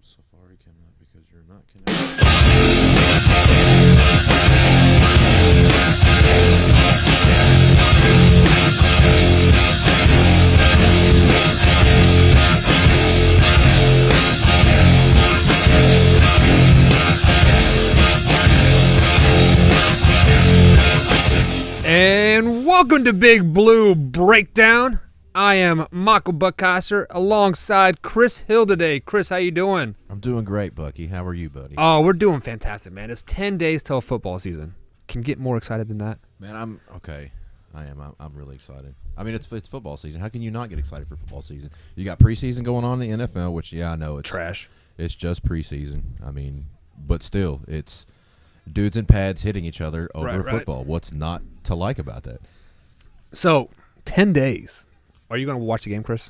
Safari cannot because you're not connected. And welcome to Big Blue Breakdown. I am Michael Buckheiser alongside Chris Hill today. Chris, how you doing? I'm doing great, Bucky. How are you, buddy? Oh, we're doing fantastic, man. It's 10 days till football season. Can you get more excited than that? Man, I'm okay. I am. I'm really excited. I mean, it's football season. How can you not get excited for football season? You got preseason going on in the NFL, which, yeah, I know it's trash. It's just preseason. I mean, but still, it's dudes in pads hitting each other over football. What's not to like about that? So, 10 days. Are you going to watch the game, Chris?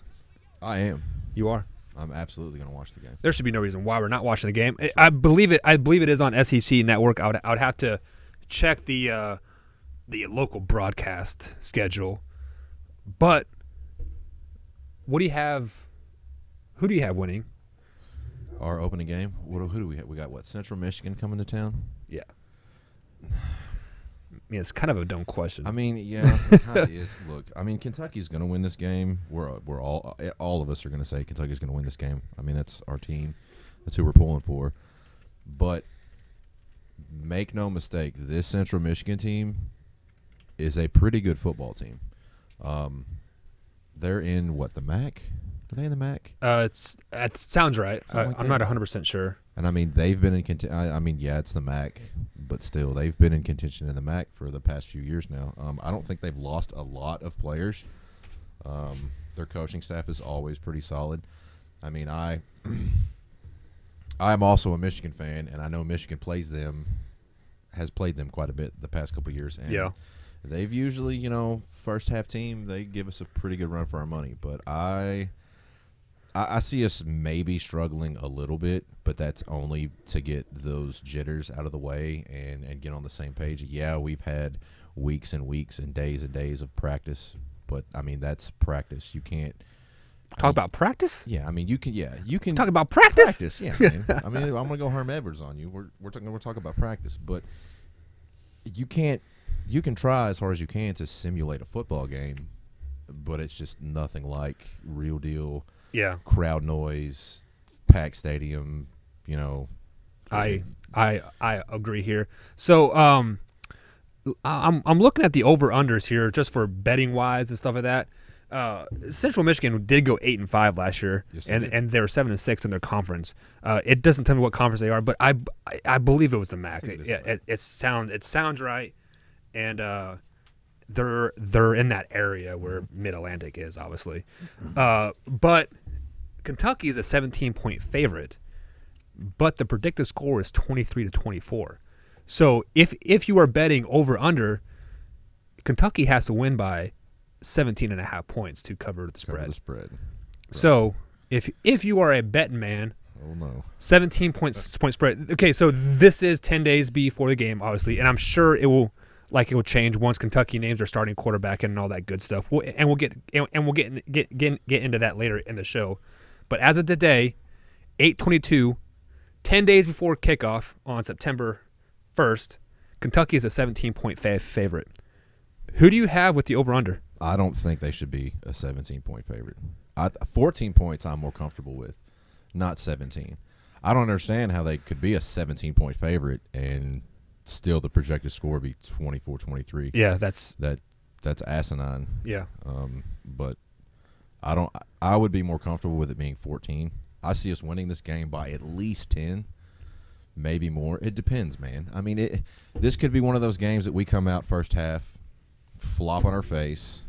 I am. You are? I'm absolutely going to watch the game. There should be no reason why we're not watching the game. I believe it is on SEC Network. I would have to check the local broadcast schedule. But what do you have? Who do you have winning? Our opening game. Who do we have? We got what? Central Michigan coming to town. Yeah. I mean, it's kind of a dumb question. I mean, yeah, it kind of is. Look, I mean, Kentucky's going to win this game. We're all of us are going to say Kentucky's going to win this game. I mean, that's our team. That's who we're pulling for. But make no mistake, this Central Michigan team is a pretty good football team. They're in what, the MAC? Are they in the MAC? It sounds right. I'm not 100% sure. And I mean, they've been in contention. I mean, yeah, it's the MAC, but still, they've been in contention in the MAC for the past few years now. I don't think they've lost a lot of players. Their coaching staff is always pretty solid. I mean, I'm also a Michigan fan, and I know Michigan has played them quite a bit the past couple of years. And yeah. They've usually, first half team, they give us a pretty good run for our money. But I see us maybe struggling a little bit, but that's only to get those jitters out of the way and get on the same page. Yeah, we've had weeks and weeks and days of practice, but, I mean, that's practice. You can't talk about practice? Yeah, I mean, you can talk about practice? Practice, yeah, man. I mean, I'm going to go Herm Edwards on you. We're talking about practice, but you can try as hard as you can to simulate a football game, but it's just nothing like real deal. Yeah, crowd noise, packed stadium. I agree here. So I'm looking at the over unders here just for betting wise and stuff like that. Central Michigan did go 8-5 last year, yes, and they were 7-6 in their conference. It doesn't tell me what conference they are, but I believe it was the MAC. It sounds right, and they're in that area where Mid Atlantic is, obviously. But Kentucky is a 17-point favorite, but the predicted score is 23-24. So if you are betting over under, Kentucky has to win by 17.5 points to cover the spread. Right. So if you are a betting man, oh no, 17 point spread. Okay, so this is 10 days before the game, obviously, and I'm sure it will change once Kentucky names their starting quarterback and all that good stuff. We'll get into that later in the show. But as of today, 8:22, 10 days before kickoff on September 1st, Kentucky is a 17-point favorite. Who do you have with the over/under? I don't think they should be a 17-point favorite. 14 points I'm more comfortable with, not 17. I don't understand how they could be a 17-point favorite and still the projected score be 24-23. Yeah, that's asinine. Yeah. But I would be more comfortable with it being 14. I see us winning this game by at least 10, maybe more. It depends, man. I mean, this could be one of those games that we come out first half, flop on our face,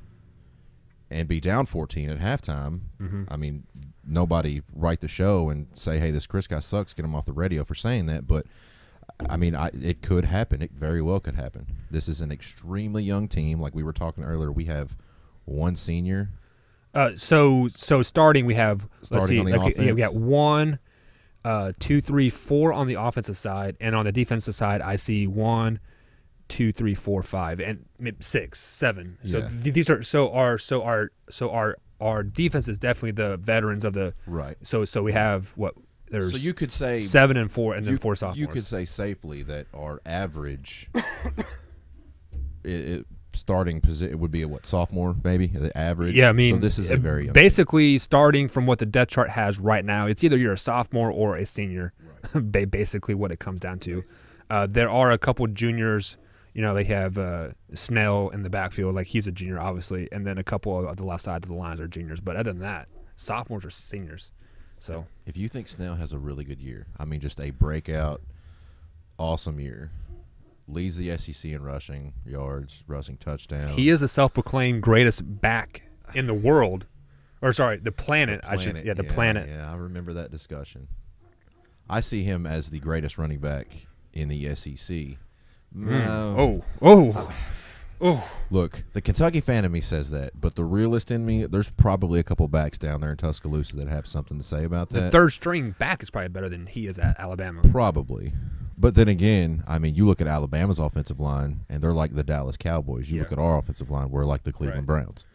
and be down 14 at halftime. Mm-hmm. I mean, nobody write the show and say, hey, this Chris guy sucks, get him off the radio for saying that. But, I mean, it could happen. It very well could happen. This is an extremely young team. Like we were talking earlier, we have one senior. So starting we have on the offense. Yeah, we got 1, 2, 3, 4 on the offensive side, and on the defensive side, I see 1, 2, 3, 4, 5, and maybe 6, 7. So Yeah. These are our defense is definitely the veterans of the Right. So we have what there's So you could say 7 and 4, and then 4 sophomores. You could say safely that our average starting position would be a sophomore, maybe the average. Yeah, I mean, so this is a very young basically starting from what the depth chart has right now. It's either you're a sophomore or a senior. Right. Basically, what it comes down to. There are a couple juniors. You know, they have Snell in the backfield, like he's a junior, obviously, and then a couple of the left side of the lines are juniors. But other than that, sophomores are seniors. So if you think Snell has a really good year, I mean, just a breakout, awesome year, leads the SEC in rushing yards, rushing touchdowns. He is the self-proclaimed greatest back in the world, or sorry, the planet. I should, the planet. Yeah, I remember that discussion. I see him as the greatest running back in the SEC. Look, the Kentucky fan in me says that, but the realist in me, there's probably a couple backs down there in Tuscaloosa that have something to say about that. The third string back is probably better than he is at Alabama. Probably. But then again, I mean, you look at Alabama's offensive line, and they're like the Dallas Cowboys. You look at our offensive line, we're like the Cleveland Browns.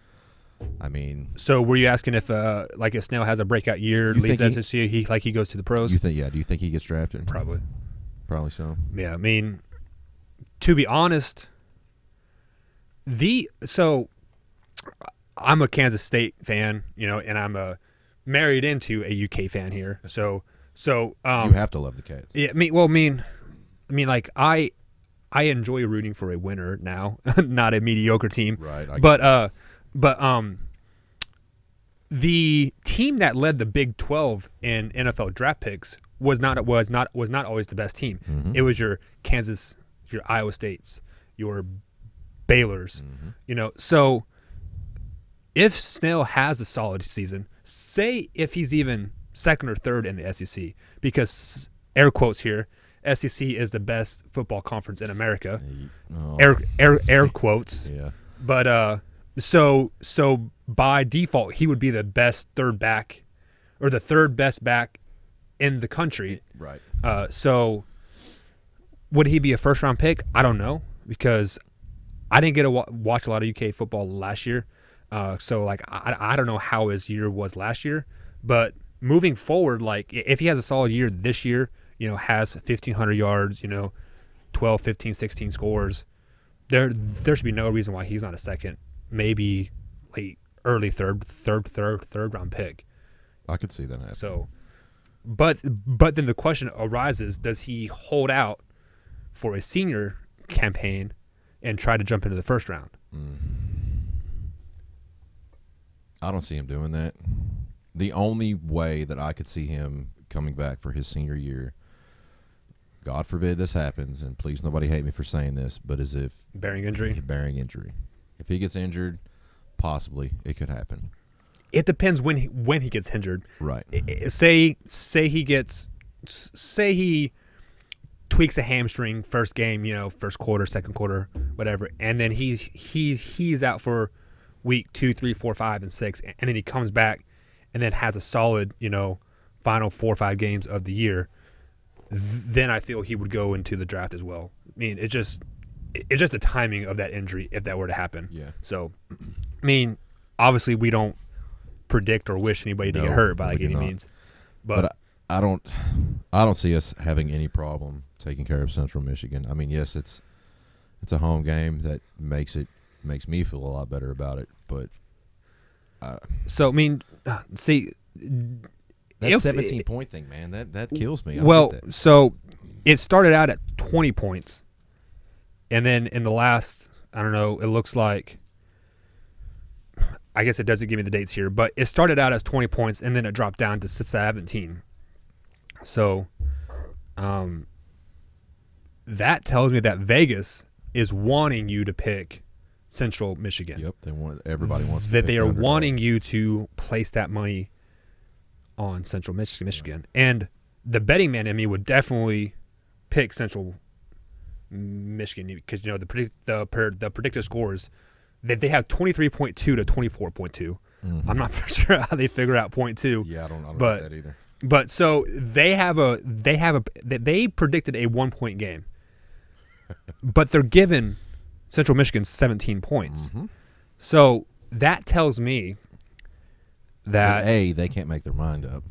I mean, so were you asking if if Snell has a breakout year, leads SEC, he goes to the pros? Do you think he gets drafted? Probably so. Yeah, I mean, to be honest, I'm a Kansas State fan, and I'm married into a UK fan here. So you have to love the Cats. Yeah, like I enjoy rooting for a winner now, not a mediocre team. Right. But the team that led the Big 12 in NFL draft picks was not always the best team. Mm-hmm. It was your Kansas, your Iowa States, your Baylor's. Mm-hmm. So if Snell has a solid season, say if he's even second or third in the SEC, because air quotes here, SEC is the best football conference in America. Air quotes. Yeah. But so by default, he would be the best third back, or the third best back in the country. Right. So would he be a first round pick? I don't know, because I didn't get to watch a lot of UK football last year. So I don't know how his year was last year, but moving forward, if he has a solid year this year, has 1,500 yards, 12, 15, 16 scores, there should be no reason why he's not a second, maybe late, early third round pick. I could see that happen. So, but then the question arises: does he hold out for a senior campaign and try to jump into the first round? I don't see him doing that. The only way that I could see him coming back for his senior year, God forbid this happens, and please nobody hate me for saying this, but as if bearing injury. If he gets injured, possibly it could happen. It depends when he gets injured. Right. Say he tweaks a hamstring first game, first quarter, second quarter, whatever, and then he's out for week 2, 3, 4, 5, and 6, and then he comes back and then has a solid, final 4 or 5 games of the year. Then I feel he would go into the draft as well. I mean, it's just the timing of that injury if that were to happen. Yeah. So, I mean, obviously we don't predict or wish anybody to get hurt by any means, but I don't see us having any problem taking care of Central Michigan. I mean, yes, it's a home game that makes me feel a lot better about it, but so I mean, see. That 17-point thing, man, that kills me. So it started out at 20 points, and then in the last, I don't know, it looks like, I guess it doesn't give me the dates here, but it started out as 20 points, and then it dropped down to 17. So that tells me that Vegas is wanting you to pick Central Michigan. Yep, everybody wants that. They are wanting you to place that money on Central Michigan. And the betting man in me would definitely pick Central Michigan, because the predicted scores that they have 23.2 to 24.2. Mm-hmm. I'm not sure how they figure out 0.2. Yeah, I don't get that either. But so they predicted a 1-point game, but they're giving Central Michigan 17 points. Mm-hmm. So that tells me that they can't make their mind up.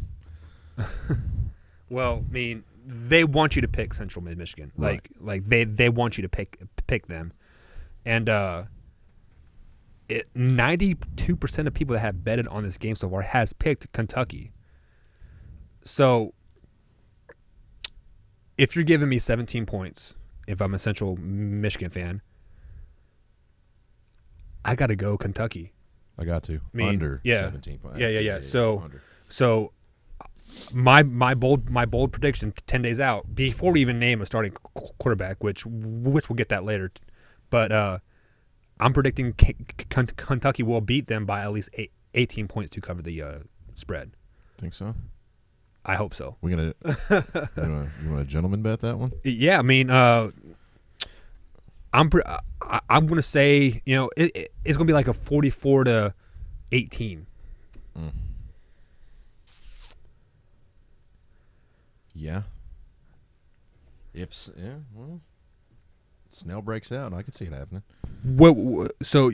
Well, I mean, they want you to pick Central Michigan. Right. Like they want you to pick them, and 92% of people that have betted on this game so far has picked Kentucky. So, if you're giving me 17 points, if I'm a Central Michigan fan, I got to go Kentucky. I got to. I mean, under yeah. 17 points. Yeah. Under. So my bold prediction 10 days out before we even name a starting quarterback, which we'll get that later, but I'm predicting Kentucky will beat them by at least 18 points to cover the spread. Think so? I hope so. We're gonna you want a gentleman bet that one? Yeah, I mean, I'm going to say, it's going to be like a 44-18. Yeah. Well, Snell breaks out, I could see it happening. So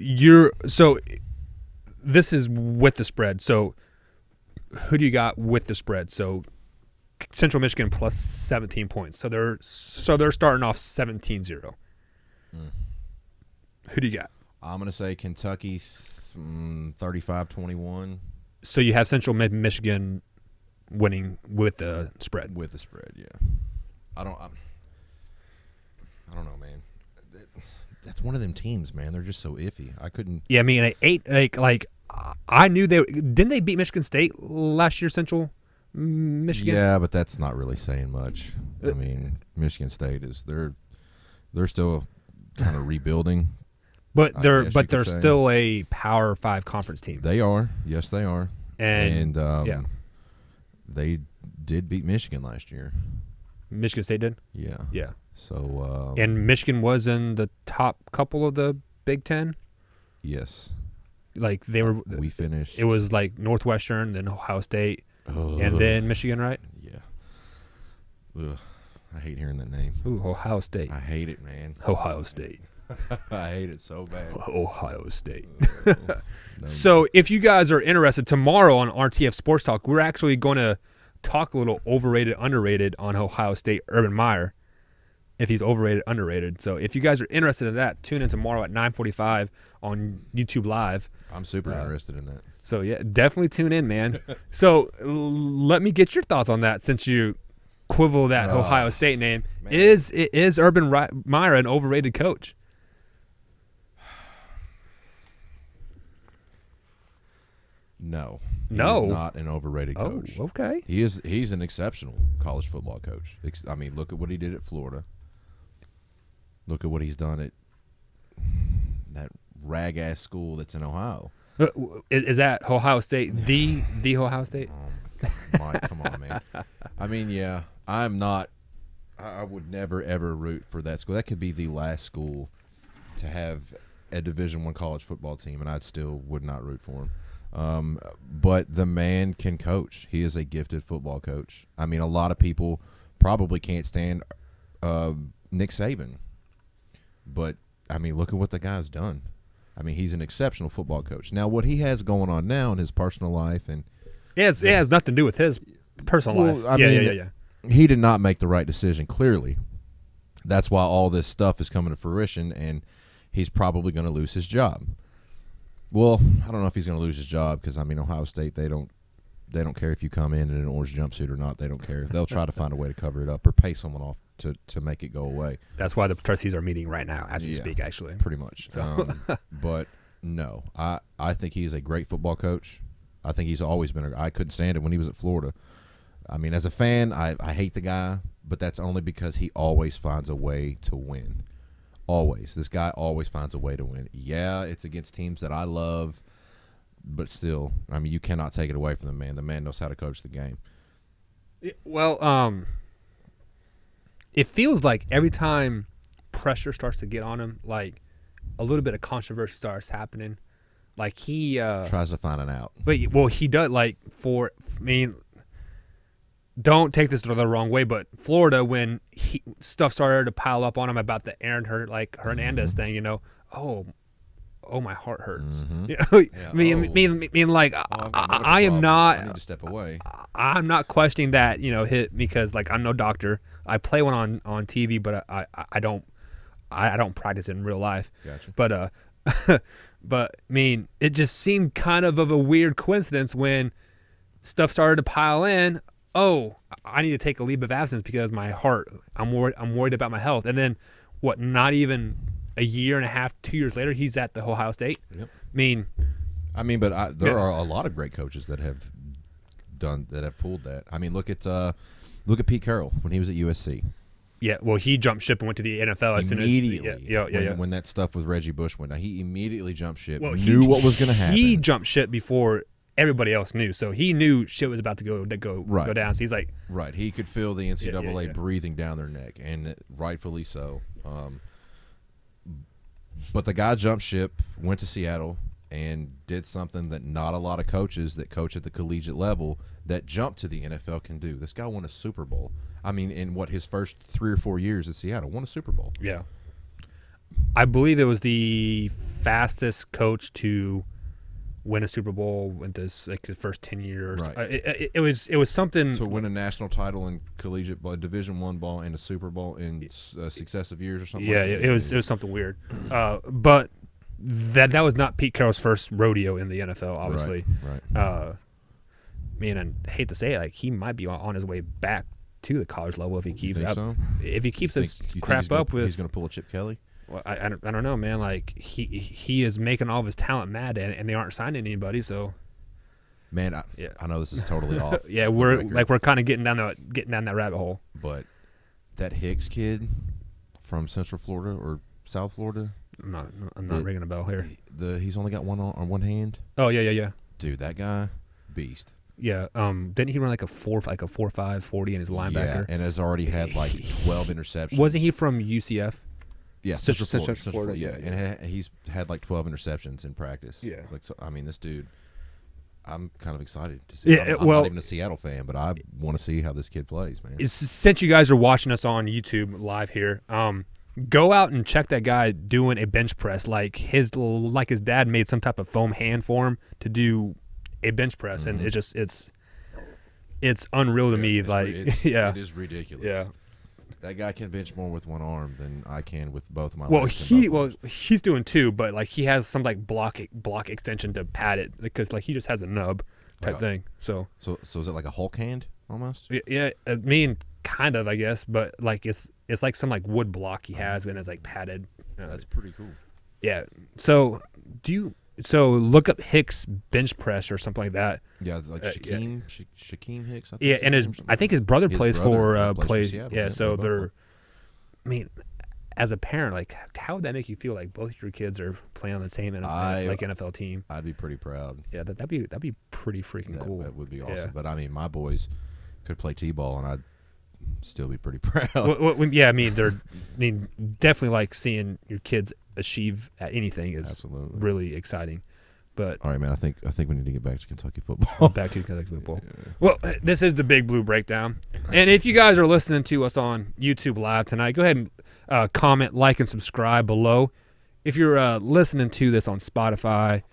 this is with the spread. So who do you got with the spread? So Central Michigan plus 17 points. So they're starting off 17-0. Who do you got? I'm gonna say Kentucky 35-21. So you have Central Michigan winning with the spread. With the spread, yeah. I don't know, man. That's one of them teams, man. They're just so iffy. I couldn't. Yeah, I mean, I knew didn't they beat Michigan State last year? Central Michigan. Yeah, but that's not really saying much. I mean, Michigan State they're still kind of rebuilding. But they're say. still a Power 5 conference team. They are. Yes, they are. And yeah. They did beat Michigan last year. Michigan State did? Yeah. Yeah. So and Michigan was in the top couple of the Big Ten? Yes. Like they were we finished. It was like Northwestern, then Ohio State, and then Michigan, right? Yeah. Ugh. I hate hearing that name. Ooh, Ohio State. I hate it, man. Ohio State. I hate it so bad. Ohio State. No. So if you guys are interested, tomorrow on RTF Sports Talk, we're actually going to talk a little overrated, underrated on Ohio State Urban Meyer, if he's overrated, underrated. So if you guys are interested in that, tune in tomorrow at 9:45 on YouTube Live. I'm super interested in that. So, yeah, definitely tune in, man. So let me get your thoughts on that since you quibble that Ohio State name. Man. Is Urban Meyer an overrated coach? No. No. He's not an overrated coach. Oh, okay. He's an exceptional college football coach. I mean, look at what he did at Florida. Look at what he's done at that rag-ass school that's in Ohio. Is that Ohio State the Ohio State? Mike, come on, man. I mean, yeah, I'm not – I would never, ever root for that school. That could be the last school to have a Division I college football team, and I still would not root for him. But the man can coach. He is a gifted football coach. I mean, a lot of people probably can't stand Nick Saban. But, I mean, look at what the guy's done. I mean, he's an exceptional football coach. Now, what he has going on now in his personal life and it has nothing to do with his personal life. I mean, he did not make the right decision, clearly. That's why all this stuff is coming to fruition, and he's probably going to lose his job. Well, I don't know if he's going to lose his job because, I mean, Ohio State, they don't care if you come in an orange jumpsuit or not. They don't care. They'll try to find a way to cover it up or pay someone off to make it go away. That's why the trustees are meeting right now as we speak, actually. Pretty much. So. But, no, I think he's a great football coach. I think he's always been I couldn't stand it when he was at Florida. I mean, as a fan, I hate the guy, but that's only because he always finds a way to win. Always. This guy always finds a way to win. Yeah, it's against teams that I love, but still, I mean, you cannot take it away from the man. The man knows how to coach the game. Well, it feels like every time pressure starts to get on him, like a little bit of controversy starts happening. Like he tries to find an out. But he does don't take this the wrong way, but Florida, when stuff started to pile up on him about the Aaron Hernandez thing, oh, my heart hurts. Mhm. You know, Yeah, mean, like I've got medical I am problems. not. I need to step away. I'm not questioning that, hit because like I'm no doctor. I play one on TV, but I don't practice it in real life. Gotcha. But but I mean, it just seemed kind of a weird coincidence when stuff started to pile in. Oh, I need to take a leave of absence because my heart. I'm worried about my health. And then what? Not even a year and a half, 2 years later, he's at the Ohio State. Yep. I mean, but there are a lot of great coaches that have pulled that. I mean, look at Pete Carroll when he was at USC. Yeah, well, he jumped ship and went to the NFL as Immediately. soon as When that stuff with Reggie Bush went down, he immediately jumped ship. Well, Knew what was going to happen. He jumped ship before everybody else knew, so he knew shit was about to go Right. down. So he's like, right. He could feel the NCAA yeah. breathing down their neck, and rightfully so. But the guy jumped ship, went to Seattle, and did something that not a lot of coaches that coach at the collegiate level that jump to the NFL can do. This guy won a Super Bowl. I mean, in his first 3 or 4 years at Seattle, won a Super Bowl. yeah. I believe it was the fastest coach to win a Super Bowl in his first 10 years. Right. It was something To win a national title in collegiate Division I ball and a Super Bowl in successive years or something. Yeah, like that. it was something weird. But that was not Pete Carroll's first rodeo in the NFL, obviously. Right. Man, I hate to say it, like he might be on his way back to the college level if he keeps up. So? If he keeps this You think crap up with, he's going to pull a Chip Kelly. well, I don't know, man. Like he is making all of his talent mad, and they aren't signing anybody. So, Man, I know this is totally off. yeah, the we're record, kind of getting down that rabbit hole. but that Hicks kid from Central Florida or South Florida, I'm not ringing a bell here. he's only got one on one hand. Oh yeah. Dude, that guy, beast. Yeah. Didn't he run like a 4.5 40 in his linebacker? Yeah, and has already had like 12 interceptions. Wasn't he from UCF? Yeah, Central Central Florida, Florida. yeah. And he's had like 12 interceptions in practice. Yeah. Like, so, I mean, this dude, I'm kind of excited to see. Yeah, I'm well- not even a Seattle fan, but I want to see how this kid plays, man. Since you guys are watching us on YouTube live here, go out and check that guy doing a bench press. Like his dad made some type of foam hand for him to do a bench press, and it's unreal to me. It is ridiculous. Yeah. That guy can bench more with one arm than I can with both of my Well, legs. and both arms. he's doing two, but like he has some like block extension to pad it because like he just has a nub type Right. thing. So So is it like a Hulk hand almost? yeah, I mean kind of I guess, but like it's like some like wood block he has and it's like padded. That's pretty cool. Yeah. So look up Hicks bench press or something like that. Yeah, it's like Shaquem Hicks. I think Yeah, is and his name or something. I think his brother plays for Seattle. yeah. So they both they're. play. I mean, as a parent, like, how would that make you feel? Like both your kids are playing on the same NFL team. I'd be pretty proud. Yeah, that'd be pretty freaking cool. That would be awesome. Yeah. But I mean, my boys could play t-ball, and I'd still be pretty proud. Yeah, I mean, definitely like seeing your kids achieve at anything is Absolutely. really exciting. But All right, man. I think we need to get back to Kentucky football. back to Kentucky football. Well, this is the Big Blue Breakdown, and if you guys are listening to us on YouTube Live tonight, go ahead and comment, like, and subscribe below. If you're listening to this on Spotify,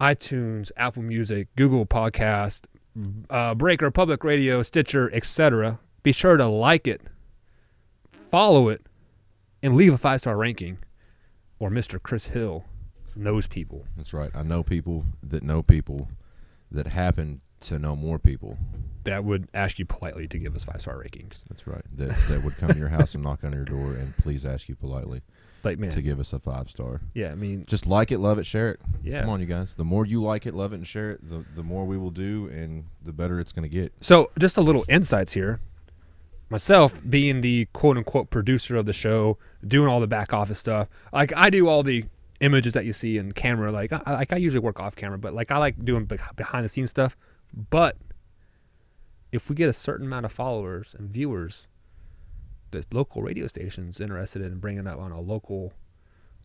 iTunes, Apple Music, Google Podcast, Breaker, Public Radio, Stitcher, etc., be sure to like it, follow it, and leave a 5-star ranking, or Mr. Chris Hill knows people. That's right. I know people that happen to know more people. That would ask you politely to give us 5-star rankings. That's right. That would come to your house and knock on your door and please ask you politely Like, man, to give us a 5-star. yeah, I mean, Just like it, love it, share it. Yeah. Come on, you guys. The more you like it, love it, and share it, the more we will do, and the better it's going to get. so just a little insights here. Myself being the quote-unquote producer of the show, doing all the back office stuff, like I do all the images that you see in camera. Like I usually work off camera, but like I like doing behind the scenes stuff. But if we get a certain amount of followers and viewers, the local radio station's interested in bringing up on a local,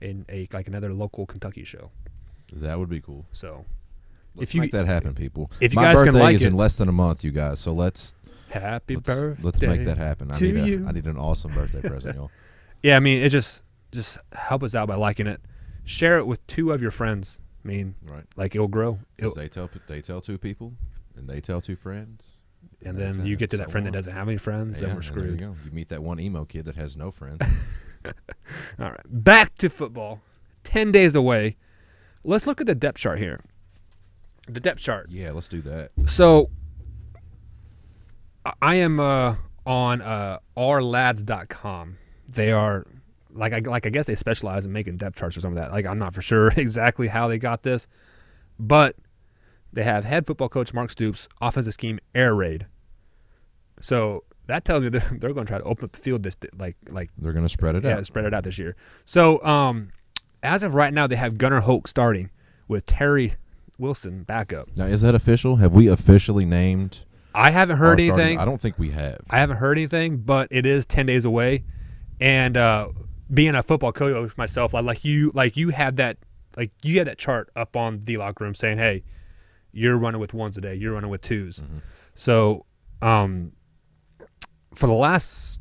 another local Kentucky show. That would be cool. So Let's make that happen, people. if you My guys can birthday like is it- in less than a month, you guys. So let's birthday. let's make that happen. I to need you. I need an awesome birthday present, y'all. Yeah, I mean, it just help us out by liking it, share it with 2 of your friends. I mean, Right. like it'll grow. Because they tell 2 people, and they tell 2 friends. And then you get to that so friend that on. doesn't have any friends, Yeah, then we're and there screwed. you go. You meet that one emo kid that has no friends. All right, back to football. 10 days away. Let's look at the depth chart here. The depth chart. Yeah, let's do that. So I am on ourlads.com. They are I guess they specialize in making depth charts or something like that. Like, I'm not for sure exactly how they got this, but they have head football coach Mark Stoops, offensive scheme air raid. So that tells me they're going to try to open up the field this like They're going to spread it out. spread it out this year. So as of right now, they have Gunnar Hoke starting with Terry Wilson backup. Now, is that official? Have we officially named? I haven't heard our starting- anything. I don't think we have. I haven't heard anything, but it is 10 days away. And being a football coach myself, you had that chart up on the locker room saying, "Hey, you're running with 1s a day. You're running with 2s." Mm-hmm. So, for the last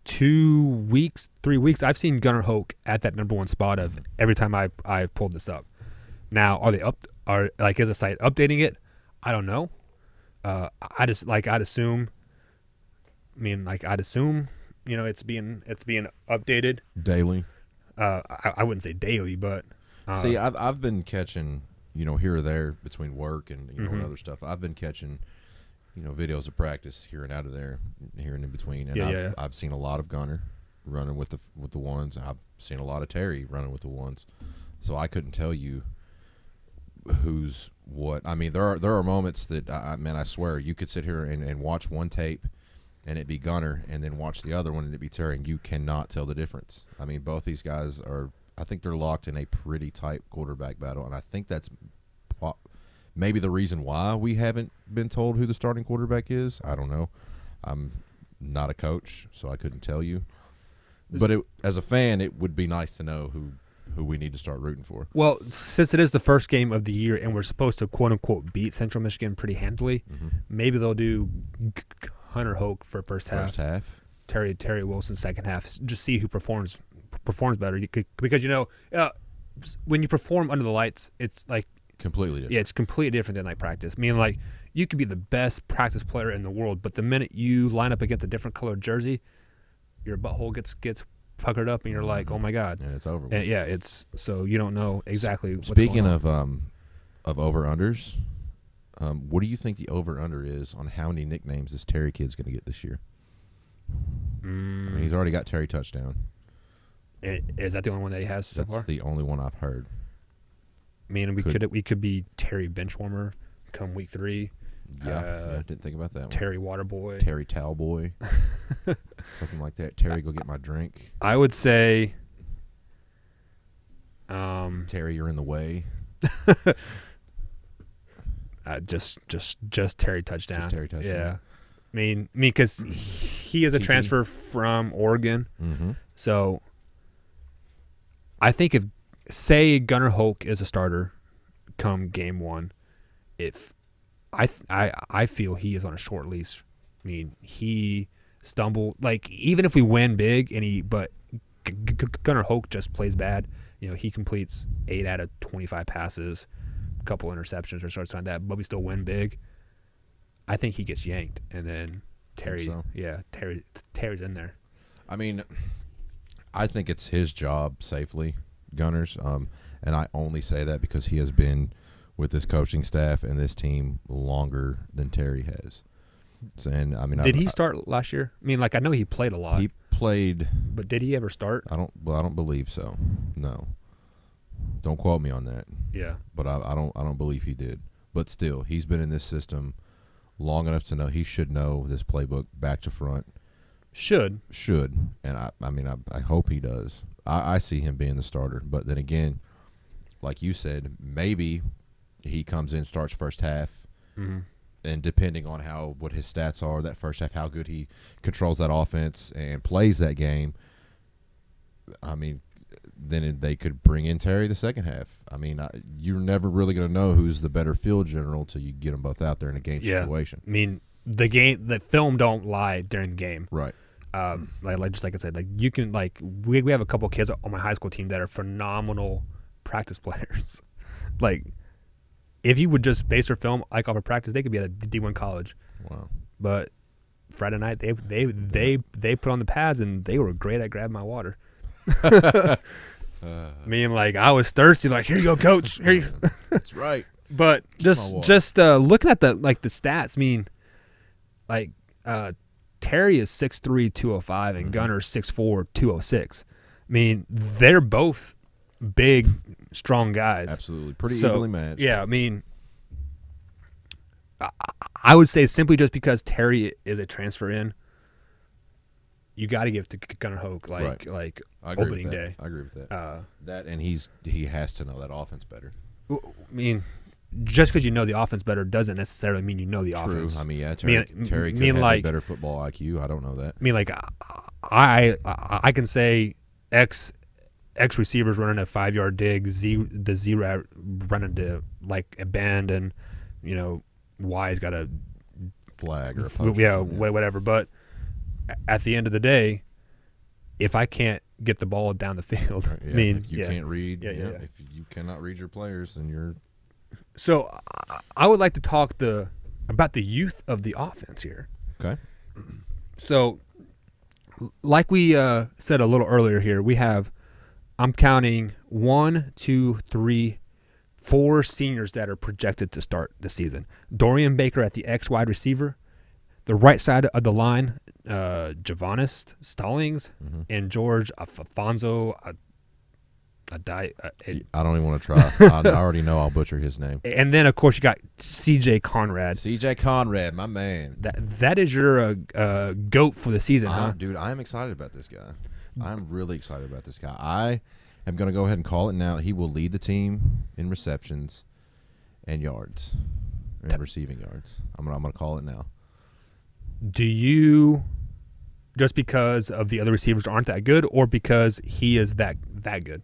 2 weeks, 3 weeks, I've seen Gunnar Hoke at that number 1 spot of every time I pulled this up. Now, is the site updating it? I don't know. I'd assume, it's being updated Daily. I wouldn't say daily, but See, I've been catching, here or there between work and Mm-hmm. and other stuff. I've been catching, videos of practice here and out of there, here and in between. And Yeah. I've seen a lot of Gunner running with the 1s. I've seen a lot of Terry running with the 1s. So I couldn't tell you who's what. I mean, there are moments that I swear you could sit here and watch one tape and it'd be Gunner, and then watch the other one and it'd be Terry, and you cannot tell the difference. I mean, both these guys I think they're locked in a pretty tight quarterback battle, and I think that's maybe the reason why we haven't been told who the starting quarterback is. I don't know. I'm not a coach, so I couldn't tell you. But as a fan, it would be nice to know who we need to start rooting for. Well, since it is the first game of the year and we're supposed to quote-unquote beat Central Michigan pretty handily, maybe they'll do Hunter Hoke for first half. Terry Wilson second half. Just see who performs better. Because when you perform under the lights, it's like completely different. Yeah, it's completely different than like practice. I mean, like, you could be the best practice player in the world, but the minute you line up against a different colored jersey, your butthole gets puckered up, and you're like, oh my god, and it's over. And it's so you don't know exactly. What's Speaking going on. of over unders, what do you think the over under is on how many nicknames this Terry kid's going to get this year? I mean, he's already got Terry touchdown. Is that the only one that he has so That's far? the only one I've heard. I mean, we could be Terry Benchwarmer come week 3. Yeah, didn't think about that one. Terry Waterboy. Terry Towelboy. Something like that. Terry, go get my drink. I would say Terry, you're in the way. just Terry touchdown. Just Terry touchdown. Yeah. I mean, because he is a TT. transfer from Oregon. Mm-hmm. So I think if, say, Gunnar Hoke is a starter come game 1, if I feel he is on a short leash. I mean, he stumbled. Like, even if we win big, but Gunnar Hoke just plays bad. He completes 8 out of 25 passes, a couple interceptions or sorts like that, but we still win big. I think he gets yanked, and then Terry. So. Yeah, Terry's in there. I mean, I think it's his job safely, Gunners, and I only say that because he has been with this coaching staff and this team longer than Terry has. So, and I mean, Did he start last year? I mean, like, I know he played a lot. He played, but did he ever start? I don't believe so. No, don't quote me on that. Yeah, but I don't believe he did. But still, he's been in this system long enough to know he should know this playbook back to front. Should, and I hope he does. I see him being the starter, but then again, like you said, maybe he comes in, starts first half, and depending on what his stats are that first half, how good he controls that offense and plays that game, I mean, then they could bring in Terry the second half. I mean, you're never really going to know who's the better field general till you get them both out there in a game situation. I mean, the film don't lie during the game. Right. Like I said, like you can, like, we have a couple kids on my high school team that are phenomenal practice players. Like, if you would just base their film like off of practice, they could be at a D1 college. Wow. But Friday night, they put on the pads and they were great at grabbing my water. Meaning, like, I was thirsty. Like, here you go, coach. Here you. That's right. But just looking at the stats, I mean, like, Terry is 6'3", 205, and Gunner's 6'4", 206. I mean, they're both big, strong guys. Absolutely. Pretty evenly matched. Yeah, I mean, I would say simply just because Terry is a transfer in, you got to give to Gunnar Hoke like opening day. I agree with that. That and he has to know that offense better. I mean, just because you know the offense better doesn't necessarily mean you know the offense. True. I mean, yeah, Terry could have a better football IQ. I don't know that. I mean, like, I can say X receivers running a 5-yard dig, the Z running to like a bend, and you know Y's got a flag or a poach whatever. But at the end of the day, if I can't get the ball down the field, I mean, if you can't read, if you cannot read your players, then you're. So I would like to talk about the youth of the offense here. Okay. So, like we said a little earlier here, we have, I'm counting 1, 2, 3, 4 seniors that are projected to start the season. Dorian Baker at the X wide receiver. The right side of the line, Javonis Stallings and George Afonso. I don't even want to try. I already know I'll butcher his name. And then, of course, you got C.J. Conrad. C.J. Conrad, my man. That is your GOAT for the season, huh? Dude, I am excited about this guy. I'm really excited about this guy. I am going to go ahead and call it now. He will lead the team in receptions and yards, and receiving yards. I'm gonna call it now. Do you, just because of the other receivers aren't that good, or because he is that good?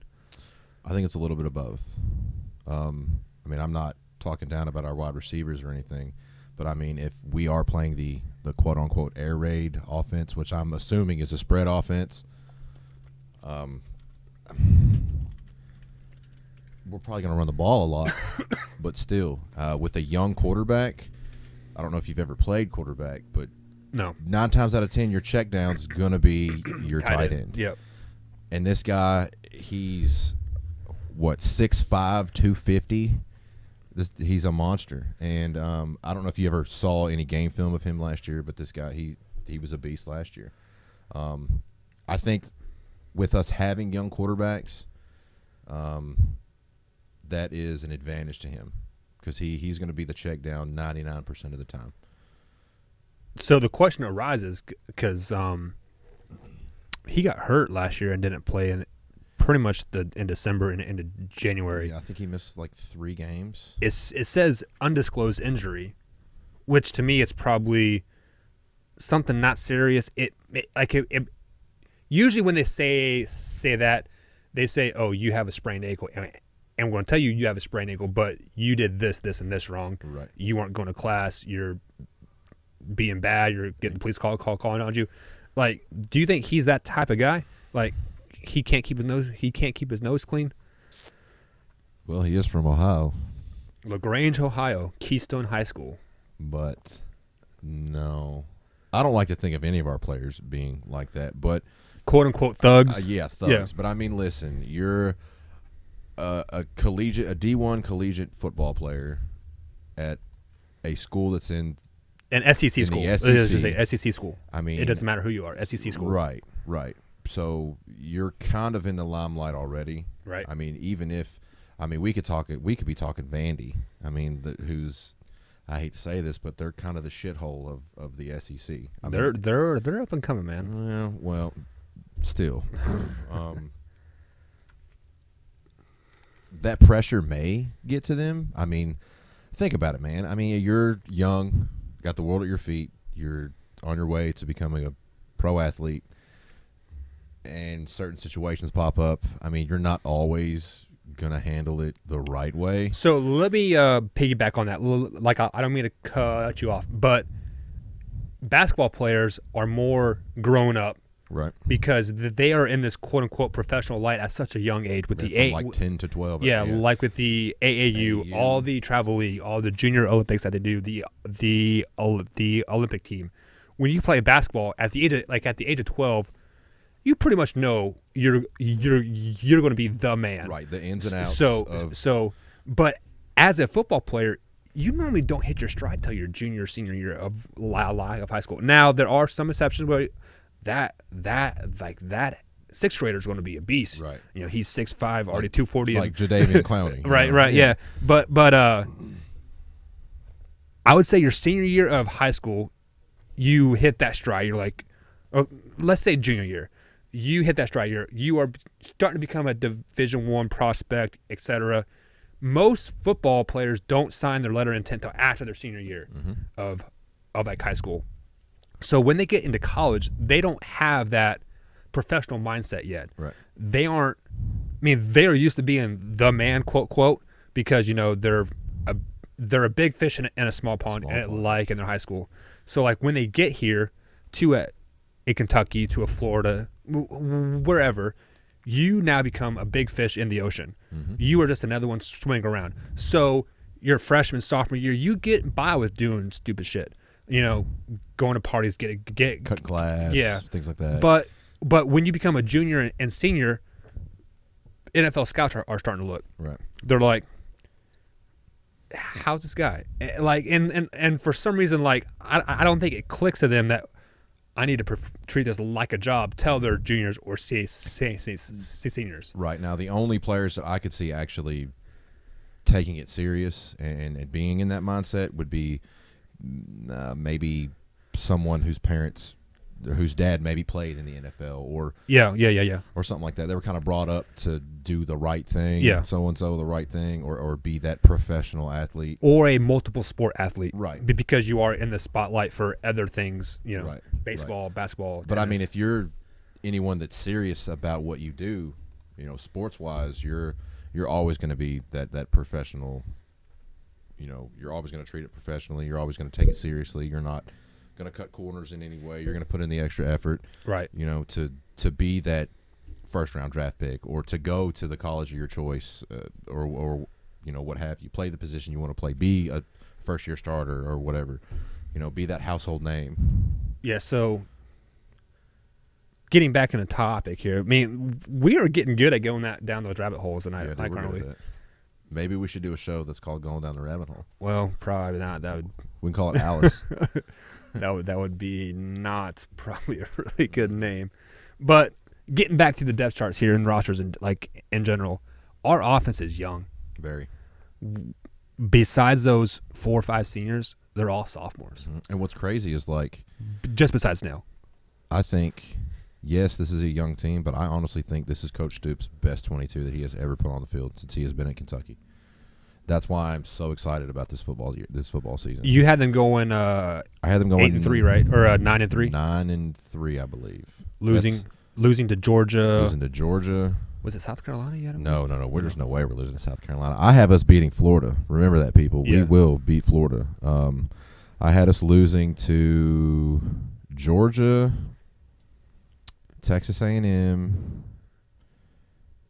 I think it's a little bit of both. I mean, I'm not talking down about our wide receivers or anything, but I mean, if we are playing the quote unquote air raid offense, which I'm assuming is a spread offense, we're probably going to run the ball a lot. But still, with a young quarterback, I don't know if you've ever played quarterback, but no, 9 times out of 10, your check down's going to be your tight end. Yep. And this guy, he's 6'5", 250. He's a monster. And I don't know if you ever saw any game film of him last year, but this guy, he was a beast last year. I think with us having young quarterbacks, that is an advantage to him because he's going to be the check down 99% of the time. So the question arises because he got hurt last year and didn't play in pretty much in December and into January. Yeah, I think he missed like 3 games. It says undisclosed injury, which to me it's probably something not serious. It usually when they say that, they say, "Oh, you have a sprained ankle," and we're going to tell you have a sprained ankle, but you did this, and this wrong. Right. You weren't going to class. You're being bad. You're getting the police calling on you. Like, do you think he's that type of guy? Like, he can't keep his nose clean. Well, he is from Ohio. LaGrange, Ohio, Keystone High School. But no, I don't like to think of any of our players being like that. But quote unquote thugs. Yeah, thugs. Yeah. But I mean, listen, you're a D1 collegiate football player at a school that's in an SEC school. The SEC. It is a SEC school. I mean, it doesn't matter who you are. SEC school. Right. So you're kind of in the limelight already. Right. I mean, we could be talking Vandy. I mean, I hate to say this, but they're kind of the shithole of the SEC. They're up and coming, man. Well, still, that pressure may get to them. I mean, think about it, man. I mean, you're young, got the world at your feet. You're on your way to becoming a pro athlete, and certain situations pop up. I mean, you're not always going to handle it the right way. So let me piggyback on that. Like, I don't mean to cut you off, but basketball players are more grown up Right. because they are in this quote unquote professional light at such a young age with From like 10 to 12. yeah, like with the AAU, all the travel league, all the junior Olympics that they do, the Olympic team. When you play basketball at the age of 12, you pretty much know you're going to be the man. Right, the ins and outs. But as a football player, you normally don't hit your stride till your junior, senior year of high school. Now there are some exceptions where that sixth grader is going to be a beast. Right. You know, he's 6'5", already 240. Like Jadeveon Clowney. Right, yeah. But I would say your senior year of high school, you hit that stride. You're like, or let's say junior year, you hit that stride. You are starting to become a Division I prospect, etc. Most football players don't sign their letter of intent until after their senior year of like high school. So when they get into college, they don't have that professional mindset yet. Right. They aren't. I mean, they are used to being the man, quote quote, because they're a big fish in a small pond, like in their high school. So like when they get here to a Kentucky, to a Florida, wherever, you now become a big fish in the ocean. You are just another one swimming around. So your freshman, sophomore year, you get by with doing stupid shit. Going to parties, get cut class, things like that. But when you become a junior and senior, NFL scouts are starting to look. Right. They're like, how's this guy? And for some reason, like I don't think it clicks to them that I need to treat this like a job. Tell their juniors or seniors. Right. Now, the only players that I could see actually taking it serious and being in that mindset would be maybe someone whose dad maybe played in the NFL or or something like that. They were kind of brought up to do the right thing, so and so the right thing, or be that professional athlete or a multiple sport athlete, right? Because you are in the spotlight for other things, right. Baseball, basketball. But tennis. I mean, if you're anyone that's serious about what you do, sports wise, you're always going to be that professional. You're always going to treat it professionally. You're always going to take it seriously. You're not going to cut corners in any way. You're going to put in the extra effort, right? To be that first round draft pick, or to go to the college of your choice, or what have you. Play the position you want to play. Be a first year starter or whatever. Be that household name. Yeah. So getting back in the topic here, I mean, we are getting good at going down those rabbit holes tonight. Yeah, we're good at that. Maybe we should do a show that's called Going Down the Rabbit Hole. Well, probably not. We can call it Alice. That would be not probably a really good name. But getting back to the depth charts here and rosters and in general, our offense is young. Very. Besides those 4 or 5 seniors, they're all sophomores. And what's crazy is just besides Snell. I think, yes, this is a young team, but I honestly think this is Coach Stoops' best 22 that he has ever put on the field since he has been at Kentucky. That's why I'm so excited about this football season. You had them going. I had them going 8-3, right, or 9-3. 9-3, I believe. Losing to Georgia. Losing to Georgia. Was it South Carolina yet? No. There's no way we're losing to South Carolina. I have us beating Florida. Remember that, people. Yeah. We will beat Florida. I had us losing to Georgia, Texas A&M,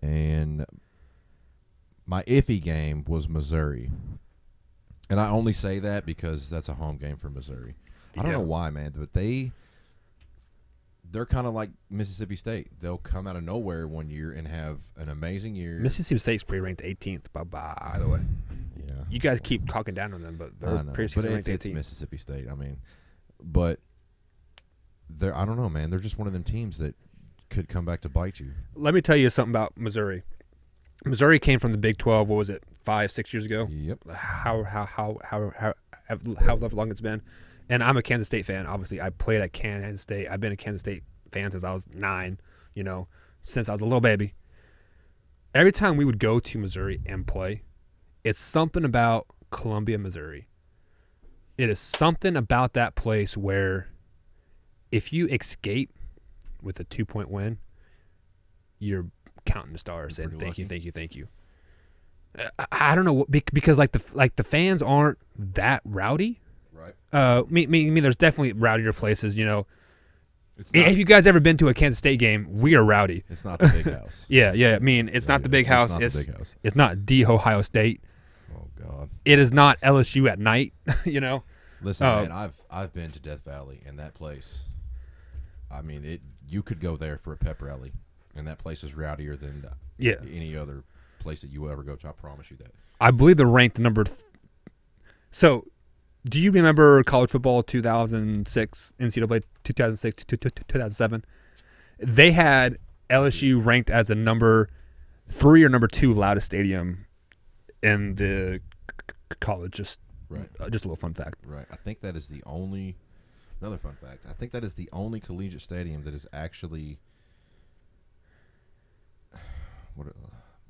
and my iffy game was Missouri. And I only say that because that's a home game for Missouri. I don't know why, man, but they're kind of like Mississippi State. They'll come out of nowhere one year and have an amazing year. Mississippi State's pre-ranked 18th, by the way. Yeah. You guys keep talking down on them, but they're ranked 18th. It's Mississippi State. I mean, but I don't know, man. They're just one of them teams that could come back to bite you. Let me tell you something about Missouri. Missouri came from the Big 12. What was it, 5-6 years ago? Yep. How long it's been. And I'm a Kansas State fan. Obviously, I played at Kansas State. I've been a Kansas State fan since I was 9, since I was a little baby. Every time we would go to Missouri and play, it's something about Columbia, Missouri. It is something about that place where if you escape with a 2-point win, you're counting the stars and thank you. I don't know, because the fans aren't that rowdy. Right. I mean, there's definitely rowdier places, If you guys ever been to a Kansas State game, we are rowdy. It's not the big house. Yeah. I mean, it's not the big house. It's not the big house. It's not D Ohio State. Oh God. It is not LSU at night. You know. Listen, man, I've been to Death Valley, and that place. I mean, you could go there for a pep rally, and that place is rowdier than any other place that you will ever go to. I promise you that. I believe they're ranked number. So, do you remember college football 2006, NCAA 2006 to 2007? They had LSU ranked as a number 3 or number 2 loudest stadium in the college. Just a little fun fact. Right. I think that is the only. Another fun fact. I think that is the only collegiate stadium that is actually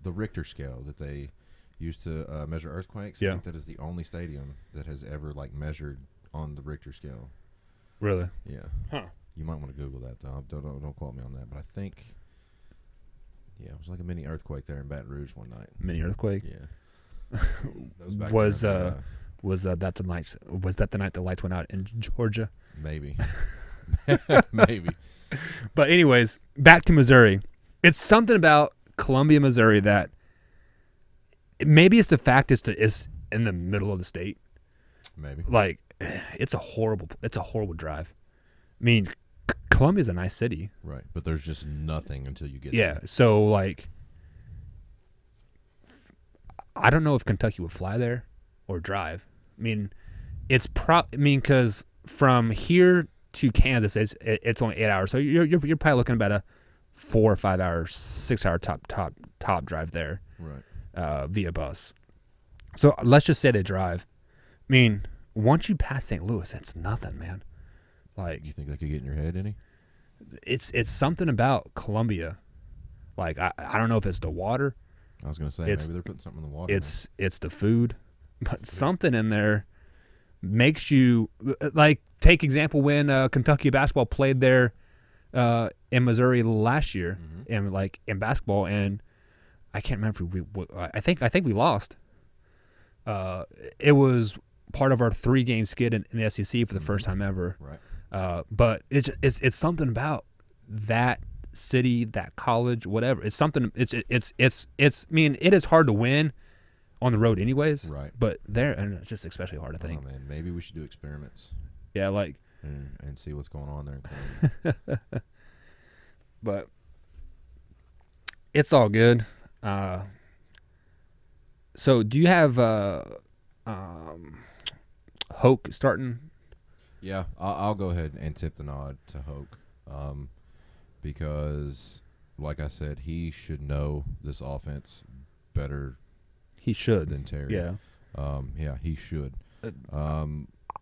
the Richter scale that they used to measure earthquakes. Yeah. I think that is the only stadium that has ever measured on the Richter scale. Really? Yeah. Huh. You might want to Google that though. Don't quote me on that, but I think it was like a mini earthquake there in Baton Rouge one night. Mini earthquake? Yeah. That was back was that the night the lights went out in Georgia? Maybe. Maybe. But anyways, back to Missouri. It's something about Columbia, Missouri that maybe it's the fact it's in the middle of the state. Maybe. It's a horrible drive. I mean, Columbia's a nice city. Right. But there's just nothing until you get there. Yeah. So I don't know if Kentucky would fly there or drive. I mean, because from here to Kansas, it's only 8 hours. So you're probably looking about a 4 or 5 hours, 6 hour top drive there, right? Via bus. So let's just say they drive. I mean, once you pass St. Louis, it's nothing, man. You think that could get in your head any? It's something about Columbia. I don't know if it's the water. I was gonna say maybe they're putting something in the water. It's the food, but something in there makes you take example when Kentucky basketball played there in Missouri last year, and in basketball, and I can't remember I think we lost. It was part of our 3-game skid in the SEC for the first time ever. Right. But it's something about that city, that college, whatever. It's something. It's. I mean, it is hard to win on the road, anyways. Right. But there, and it's just especially hard, I think. Oh man, maybe we should do experiments. Yeah, and see what's going on there in Columbia. But it's all good. So do you have Hoke starting? Yeah, I'll go ahead and tip the nod to Hoke, because, like I said, he should know this offense better. He should than Terry. Yeah. Yeah, he should.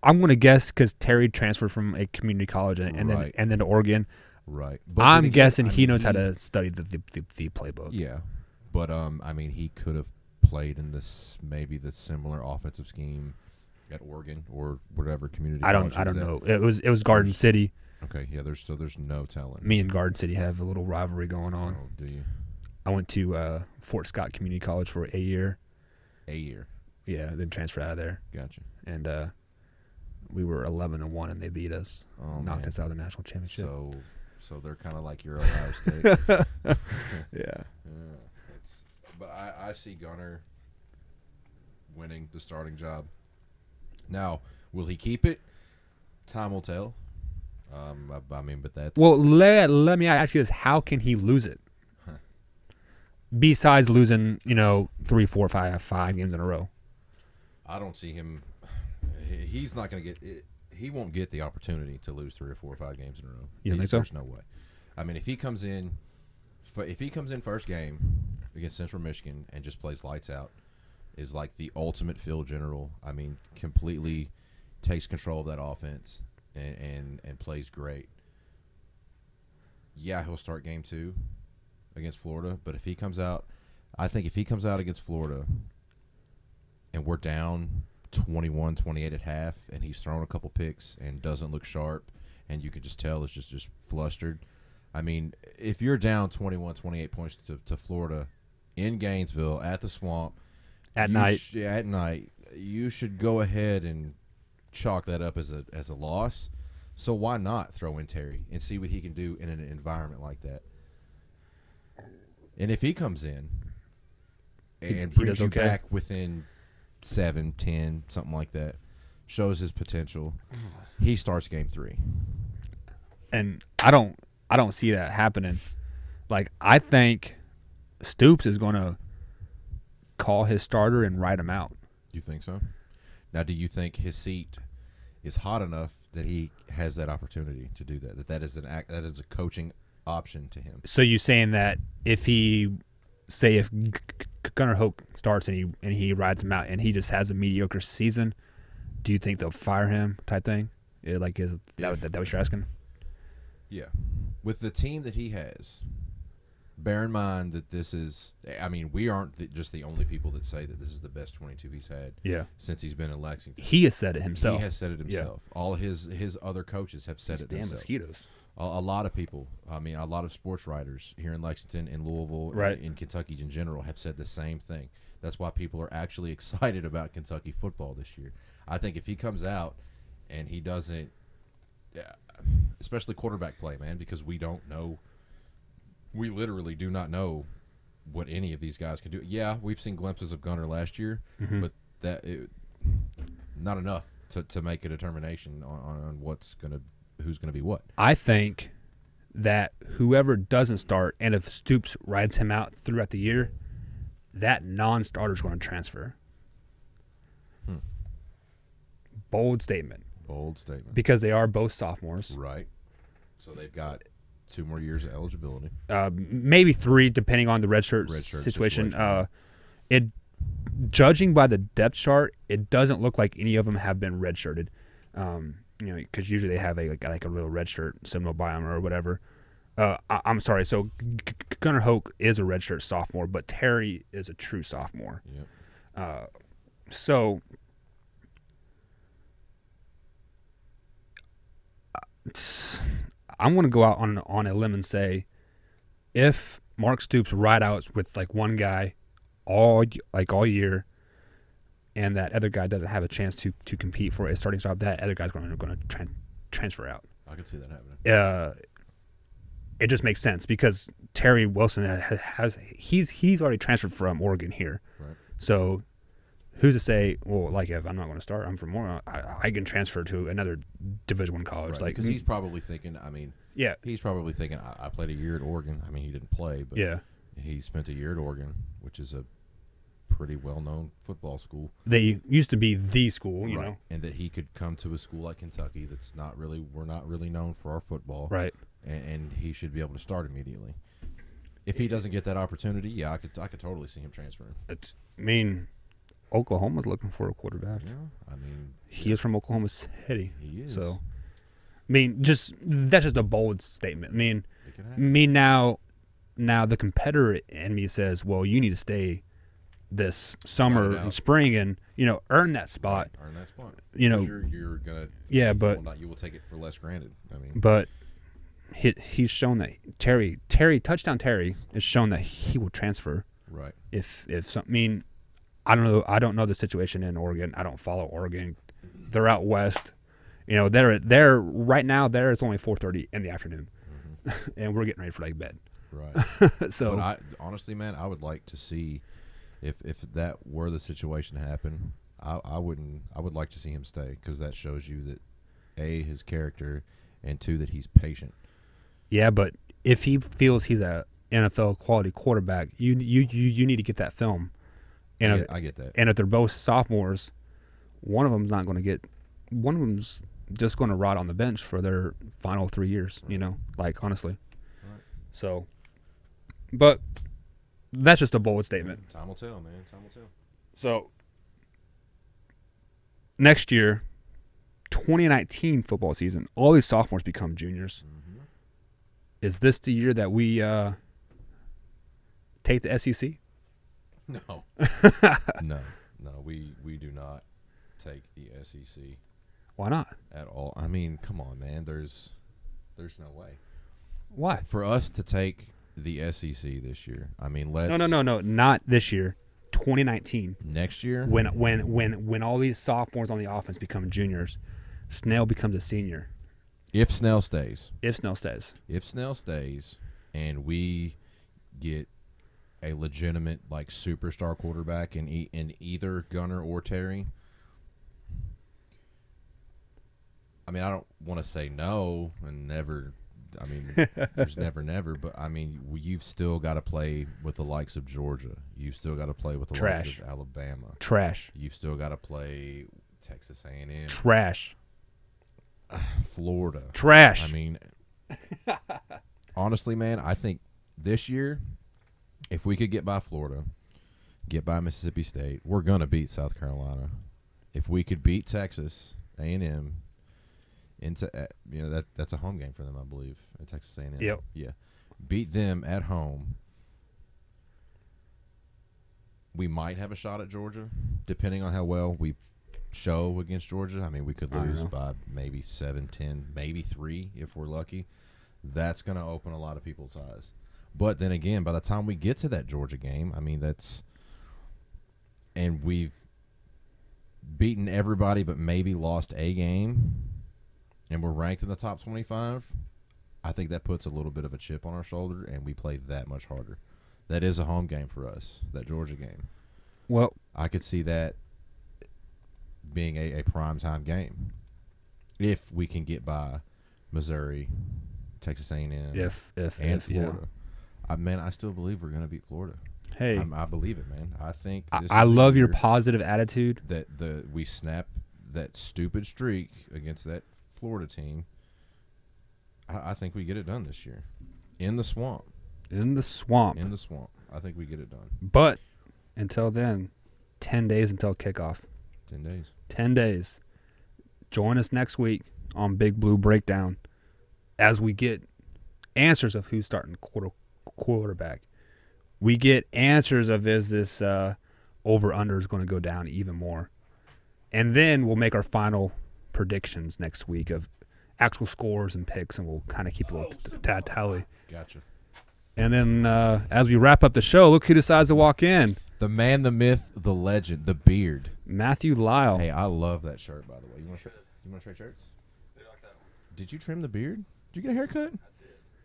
I'm gonna guess because Terry transferred from a community college and then to Oregon. Right. But I'm guessing he knows how to study the playbook. Yeah, but I mean, he could have played in maybe the similar offensive scheme at Oregon or whatever community. I don't know. It was Garden City. Okay, yeah. There's no telling. Me and Garden City have a little rivalry going on. Oh, do you? I went to Fort Scott Community College for a year. A year. Yeah, then transferred out of there. Gotcha. And we were 11-1, and they beat us, knocked us out of the national championship. So they're kind of like your Ohio State. Yeah. But I see Gunner winning the starting job. Now, will he keep it? Time will tell. I mean, but that's... Well, let me ask you this. How can he lose it? Besides losing, 3, 4, 5 games in a row. I don't see him... He's not going to get... He won't get the opportunity to lose 3 or 4 or 5 games in a row. You think so? There's no way. I mean, if he comes in first game against Central Michigan and just plays lights out, is like the ultimate field general. I mean, completely takes control of that offense and plays great. Yeah, he'll start game 2 against Florida, but if he comes out against Florida and we're down 21-28 at half and he's thrown a couple picks and doesn't look sharp and you can just tell it's just flustered. I mean, if you're down 21-28 points to Florida in Gainesville at the Swamp at night, you should go ahead and chalk that up as a loss. So why not throw in Terry and see what he can do in an environment like that? And if he comes in and brings you back within 7, 10, something like that, shows his potential, he starts game 3. And I don't see that happening. Like, I think Stoops is going to call his starter and write him out. You think so? Now, do you think his seat is hot enough that he has that opportunity to do that? That is a coaching option to him. So you saying that if Gunnar Hoke starts and he rides him out and he just has a mediocre season, do you think they'll fire him type thing? That what you're asking? Yeah. With the team that he has, bear in mind that this is – I mean, we aren't just the only people that say that this is the best 22 he's had since he's been in Lexington. He has said it himself. He has said it himself. Yeah. All his other coaches have said it themselves. Mosquitoes. A lot of people, I mean, a lot of sports writers here in Lexington, in Louisville, in Kentucky in general, have said the same thing. That's why people are actually excited about Kentucky football this year. I think if he comes out and he doesn't – especially quarterback play, man, because we don't know – we literally do not know what any of these guys can do. Yeah, we've seen glimpses of Gunnar last year, but not enough to make a determination on who's gonna be what. I think that whoever doesn't start, and if Stoops rides him out throughout the year, that non-starter is going to transfer. Bold statement. Bold statement. Because they are both sophomores. Right. So they've got 2 more years of eligibility. Maybe 3, depending on the redshirt situation. Judging by the depth chart, it doesn't look like any of them have been redshirted. Because usually they have a real redshirt symbol by them or whatever. I'm sorry. So Gunnar Hoke is a redshirt sophomore, but Terry is a true sophomore. Yep. So I'm going to go out on a limb and say, if Mark Stoops ride outs with like one guy all year, and that other guy doesn't have a chance to compete for a starting job, that other guy's going to transfer out. I can see that happening. It just makes sense because Terry Wilson he's already transferred from Oregon here. Right. So who's to say, well, like, if I'm not going to start, I'm from Oregon, I can transfer to another Division I college. Right, like, because he's probably thinking, he's probably thinking, I played a year at Oregon. I mean, he didn't play, but he spent a year at Oregon, which is a pretty well-known football school. They used to be the school, you know. And that he could come to a school like Kentucky we're not really known for our football. Right. And he should be able to start immediately. If he doesn't get that opportunity, I could totally see him transferring. Oklahoma's looking for a quarterback. Yeah, he is from Oklahoma City. He is. So, that's just a bold statement. Now the competitor in me says, well, you need to stay this summer and spring and earn that spot. Right, earn that spot. You're gonna. Yeah, but you will take it for less granted. But he's shown that touchdown Terry has shown that he will transfer. Right. If something. I don't know the situation in Oregon. I don't follow Oregon. They're out west. They're right now. There it's only 4:30 in the afternoon, and we're getting ready for bed. Right. So, but honestly, man, I would like to see if that were the situation to happen. I would like to see him stay because that shows you that A, his character, and 2, that he's patient. Yeah, but if he feels he's a NFL quality quarterback, you need to get that film. And I get that. And if they're both sophomores, one of them's not going to get. One of them's just going to rot on the bench for their final 3 years. Right. Honestly. Right. So, but that's just a bold statement. Time will tell, man. Time will tell. So, next year, 2019 football season, all these sophomores become juniors. Mm-hmm. Is this the year that we take the SEC? No. No, we do not take the SEC. Why not? At all. Come on, man. There's no way. Why? For us to take the SEC this year, let's... No, not this year. 2019. Next year? When all these sophomores on the offense become juniors, Snell becomes a senior. If Snell stays. If Snell stays. If Snell stays and we get a legitimate like superstar quarterback in either Gunner or Terry, I mean, I don't want to say no and never. I mean, there's never. But I mean, you've still got to play with the likes of Georgia. You've still got to play with the likes of Alabama. Trash. You've still got to play Texas A&M. Trash. Florida. Trash. I mean, honestly, man, I think this year, if we could get by Florida, get by Mississippi State, we're gonna beat South Carolina. If we could beat Texas A&M. That's a home game for them, I believe, at Texas A&M. Yep. Yeah, beat them at home. We might have a shot at Georgia, depending on how well we show against Georgia. I mean, we could lose by maybe 7, 10, maybe 3 if we're lucky. That's going to open a lot of people's eyes. But then again, by the time we get to that Georgia game, I mean, and we've beaten everybody but maybe lost a game, and we're ranked in the top 25, I think that puts a little bit of a chip on our shoulder, and we play that much harder. That is a home game for us, that Georgia game. Well, I could see that being a primetime game if we can get by Missouri, Texas A&M, and Florida. Man, I still believe we're going to beat Florida. Hey, I believe it, man. I think I love your positive attitude. That we snap that stupid streak against that Florida team. I think we get it done this year. In the swamp. In the swamp. I think we get it done. But until then, 10 days until kickoff. 10 days. 10 days. Join us next week on Big Blue Breakdown as we get answers of who's starting quarterback. We get answers of is this over-under is going to go down even more. And then we'll make our final predictions next week of actual scores and picks, and we'll kind of keep a little tally. Gotcha. And then as we wrap up the show, look who decides to walk in. The man, the myth, the legend, the beard. Matthew Lyle. Hey, I love that shirt, by the way. You want to trade shirts? Like that one. Did you trim the beard? Did you get a haircut? I did.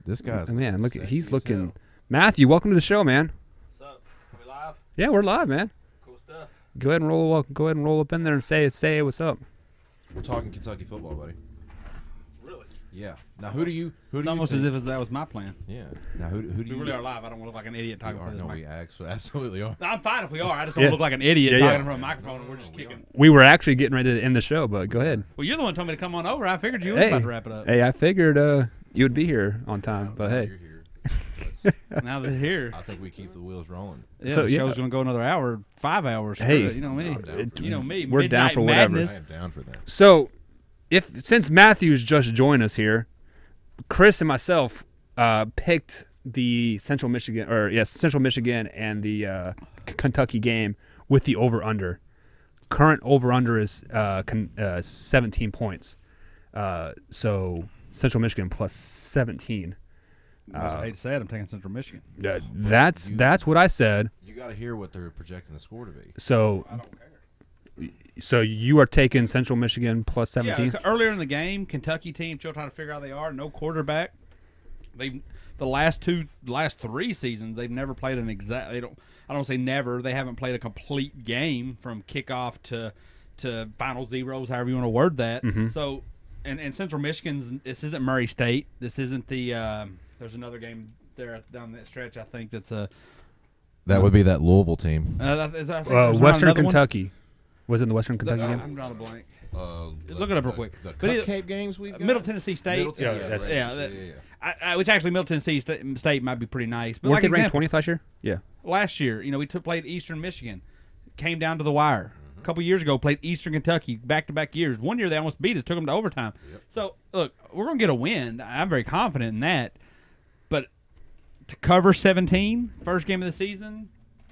This guy's man, look, he's looking. Matthew, welcome to the show, man. What's up? Are we live? Yeah, we're live, man. Cool stuff. Go ahead and roll up in there and say what's up. We're talking Kentucky football, buddy. Really? Yeah. Now, who do you It's almost as if that was my plan. Yeah. Now, who do We you? really are live. I don't want to look like an idiot talking from this No, mic. we absolutely are. No, I'm fine if we are. I just don't want to look like an idiot talking from a microphone. We're just kicking. We were actually getting ready to end the show, but go ahead. Well, you're the one who told me to come on over. I figured you were about to wrap it up. Hey, I figured you would be here on time, but hey. You're here. Now they're here. I think we keep the wheels rolling. Yeah, So, the yeah. show's going to go another hour, 5 hours. Hey. You know me. I'm down for You know me. We're down Midnight for whatever. Madness. I am down for that. So, since Matthew's just joined us here, Chris and myself picked the Central Michigan and the Kentucky game with the over/under. Current over/under is 17 points. So Central Michigan plus 17. I hate to say it, I'm taking Central Michigan. That's what I said. You got to hear what they're projecting the score to be. So I don't care. So you are taking Central Michigan plus 17? Yeah, earlier in the game, Kentucky team still trying to figure out how they are. No quarterback. The last 3 seasons they've never played an exact. I don't say never. They haven't played a complete game from kickoff to final zeros, however you want to word that. Mm-hmm. So, and Central Michigan's. This isn't Murray State. This isn't the. There's another game there down that stretch. I think that's a. That would be that Louisville team. Western Kentucky. Was it in the Western Kentucky game? I'm drawing a blank. Look it up real quick. The But cupcake games we've got. Middle Tennessee State. Middle Tennessee, Yeah, which actually Middle Tennessee State might be pretty nice. But Weren't like they ranked example, 20th last year? Yeah. last year, we played Eastern Michigan, came down to the wire. A couple years ago, played Eastern Kentucky back-to-back years. One year they almost beat us, took them to overtime. Yep. So look, we're gonna get a win. I'm very confident in that. But to cover 17, first game of the season,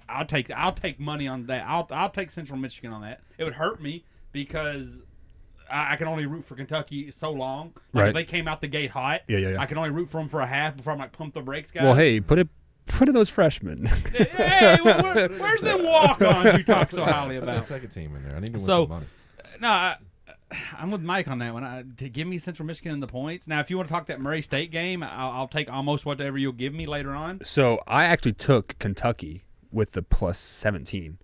I'll take money on that. I'll take Central Michigan on that. It would hurt me because I can only root for Kentucky so long. Like Right. if they came out the gate hot, Yeah. I can only root for them for a half before I'm like pump the brakes, guys. Well, hey, put it in those freshmen. Hey, where's them walk-ons you talk so highly Put that about? second team in there. I need to win So- some money. No, I'm with Mike on that one. To give me Central Michigan in the points. Now, if you want to talk that Murray State game, I'll take almost whatever you'll give me later on. So I actually took Kentucky with the plus 17.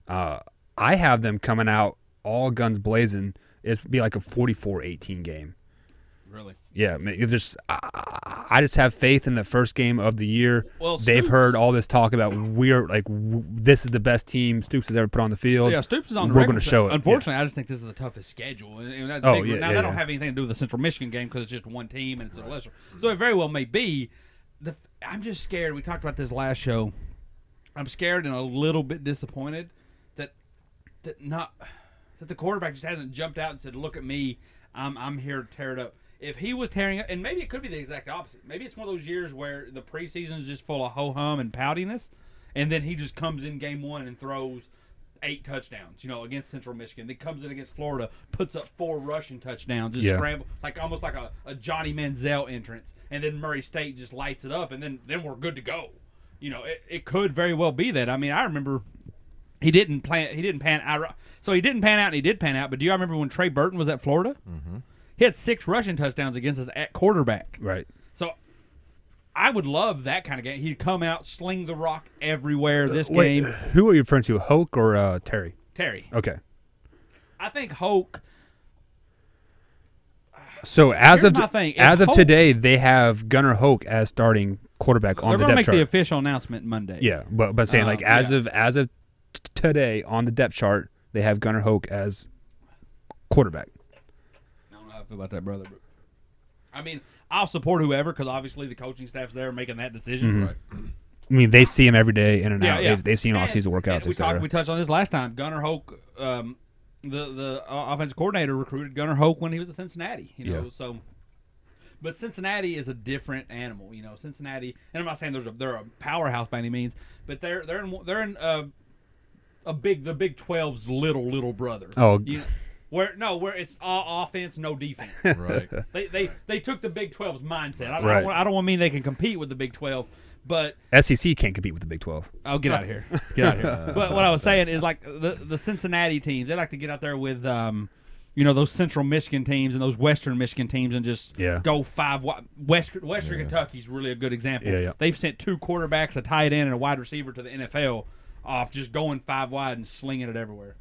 I have them coming out all guns blazing. It'd be like a 44-18 game. Really? Yeah, I just have faith in the first game of the year. Well, they've heard all this talk about this is the best team Stoops has ever put on the field. Yeah, Stoops is on the We're record. going to show it. Unfortunately, I just think this is the toughest schedule. And that's Oh, big. yeah, Now, yeah, that don't yeah. have anything to do with the Central Michigan game because it's just one team and it's a lesser. So it very well may be. I'm just scared. We talked about this last show. I'm scared and a little bit disappointed that the quarterback just hasn't jumped out and said, "Look at me, I'm here to tear it up." If he was tearing up, and maybe it could be the exact opposite. Maybe it's one of those years where the preseason is just full of ho-hum and poutiness, and then he just comes in game one and throws 8 touchdowns, against Central Michigan. Then comes in against Florida, puts up 4 rushing touchdowns, just scramble, almost like a Johnny Manziel entrance, and then Murray State just lights it up, and then we're good to go. It could very well be that. I mean, I remember he didn't pan out. So he didn't pan out and he did pan out, but do you remember when Trey Burton was at Florida? Mm-hmm. He had 6 rushing touchdowns against us at quarterback. Right. So I would love that kind of game. He'd come out, sling the rock everywhere this Wait, game. who are you referring to, Hoke or Terry? Terry. Okay. I think Hoke. So as Here's of my thing. If as of Hoke- today, they have Gunnar Hoke as starting quarterback on They're the going to depth make chart. the official announcement Monday. Yeah, but saying as yeah. of today on the depth chart, they have Gunnar Hoke as quarterback. I don't know how I feel about that, brother. But I mean, I'll support whoever because obviously the coaching staff's there making that decision. Right. I mean, they see him every day in and Yeah, out. yeah. They've seen And- off-season workouts, and etc. we touched on this last time. Gunnar Hoke, the offensive coordinator, recruited Gunnar Hoke when he was at Cincinnati. Yeah. So. But Cincinnati is a different animal. Cincinnati, and I'm not saying they're a powerhouse by any means, but they're in the Big 12's little brother. Oh. Where it's all offense, no defense. Right. They took the Big 12's mindset. I Right. don't want to mean they can compete with the Big 12, but SEC can't compete with the Big 12. oh, get out of here, get out of here. But what I was saying is like the Cincinnati teams, they like to get out there with those Central Michigan teams and those Western Michigan teams and just go 5 wide. Western Kentucky's really a good example. Yeah. They've sent 2 quarterbacks, a tight end, and a wide receiver to the NFL off just going 5 wide and slinging it everywhere.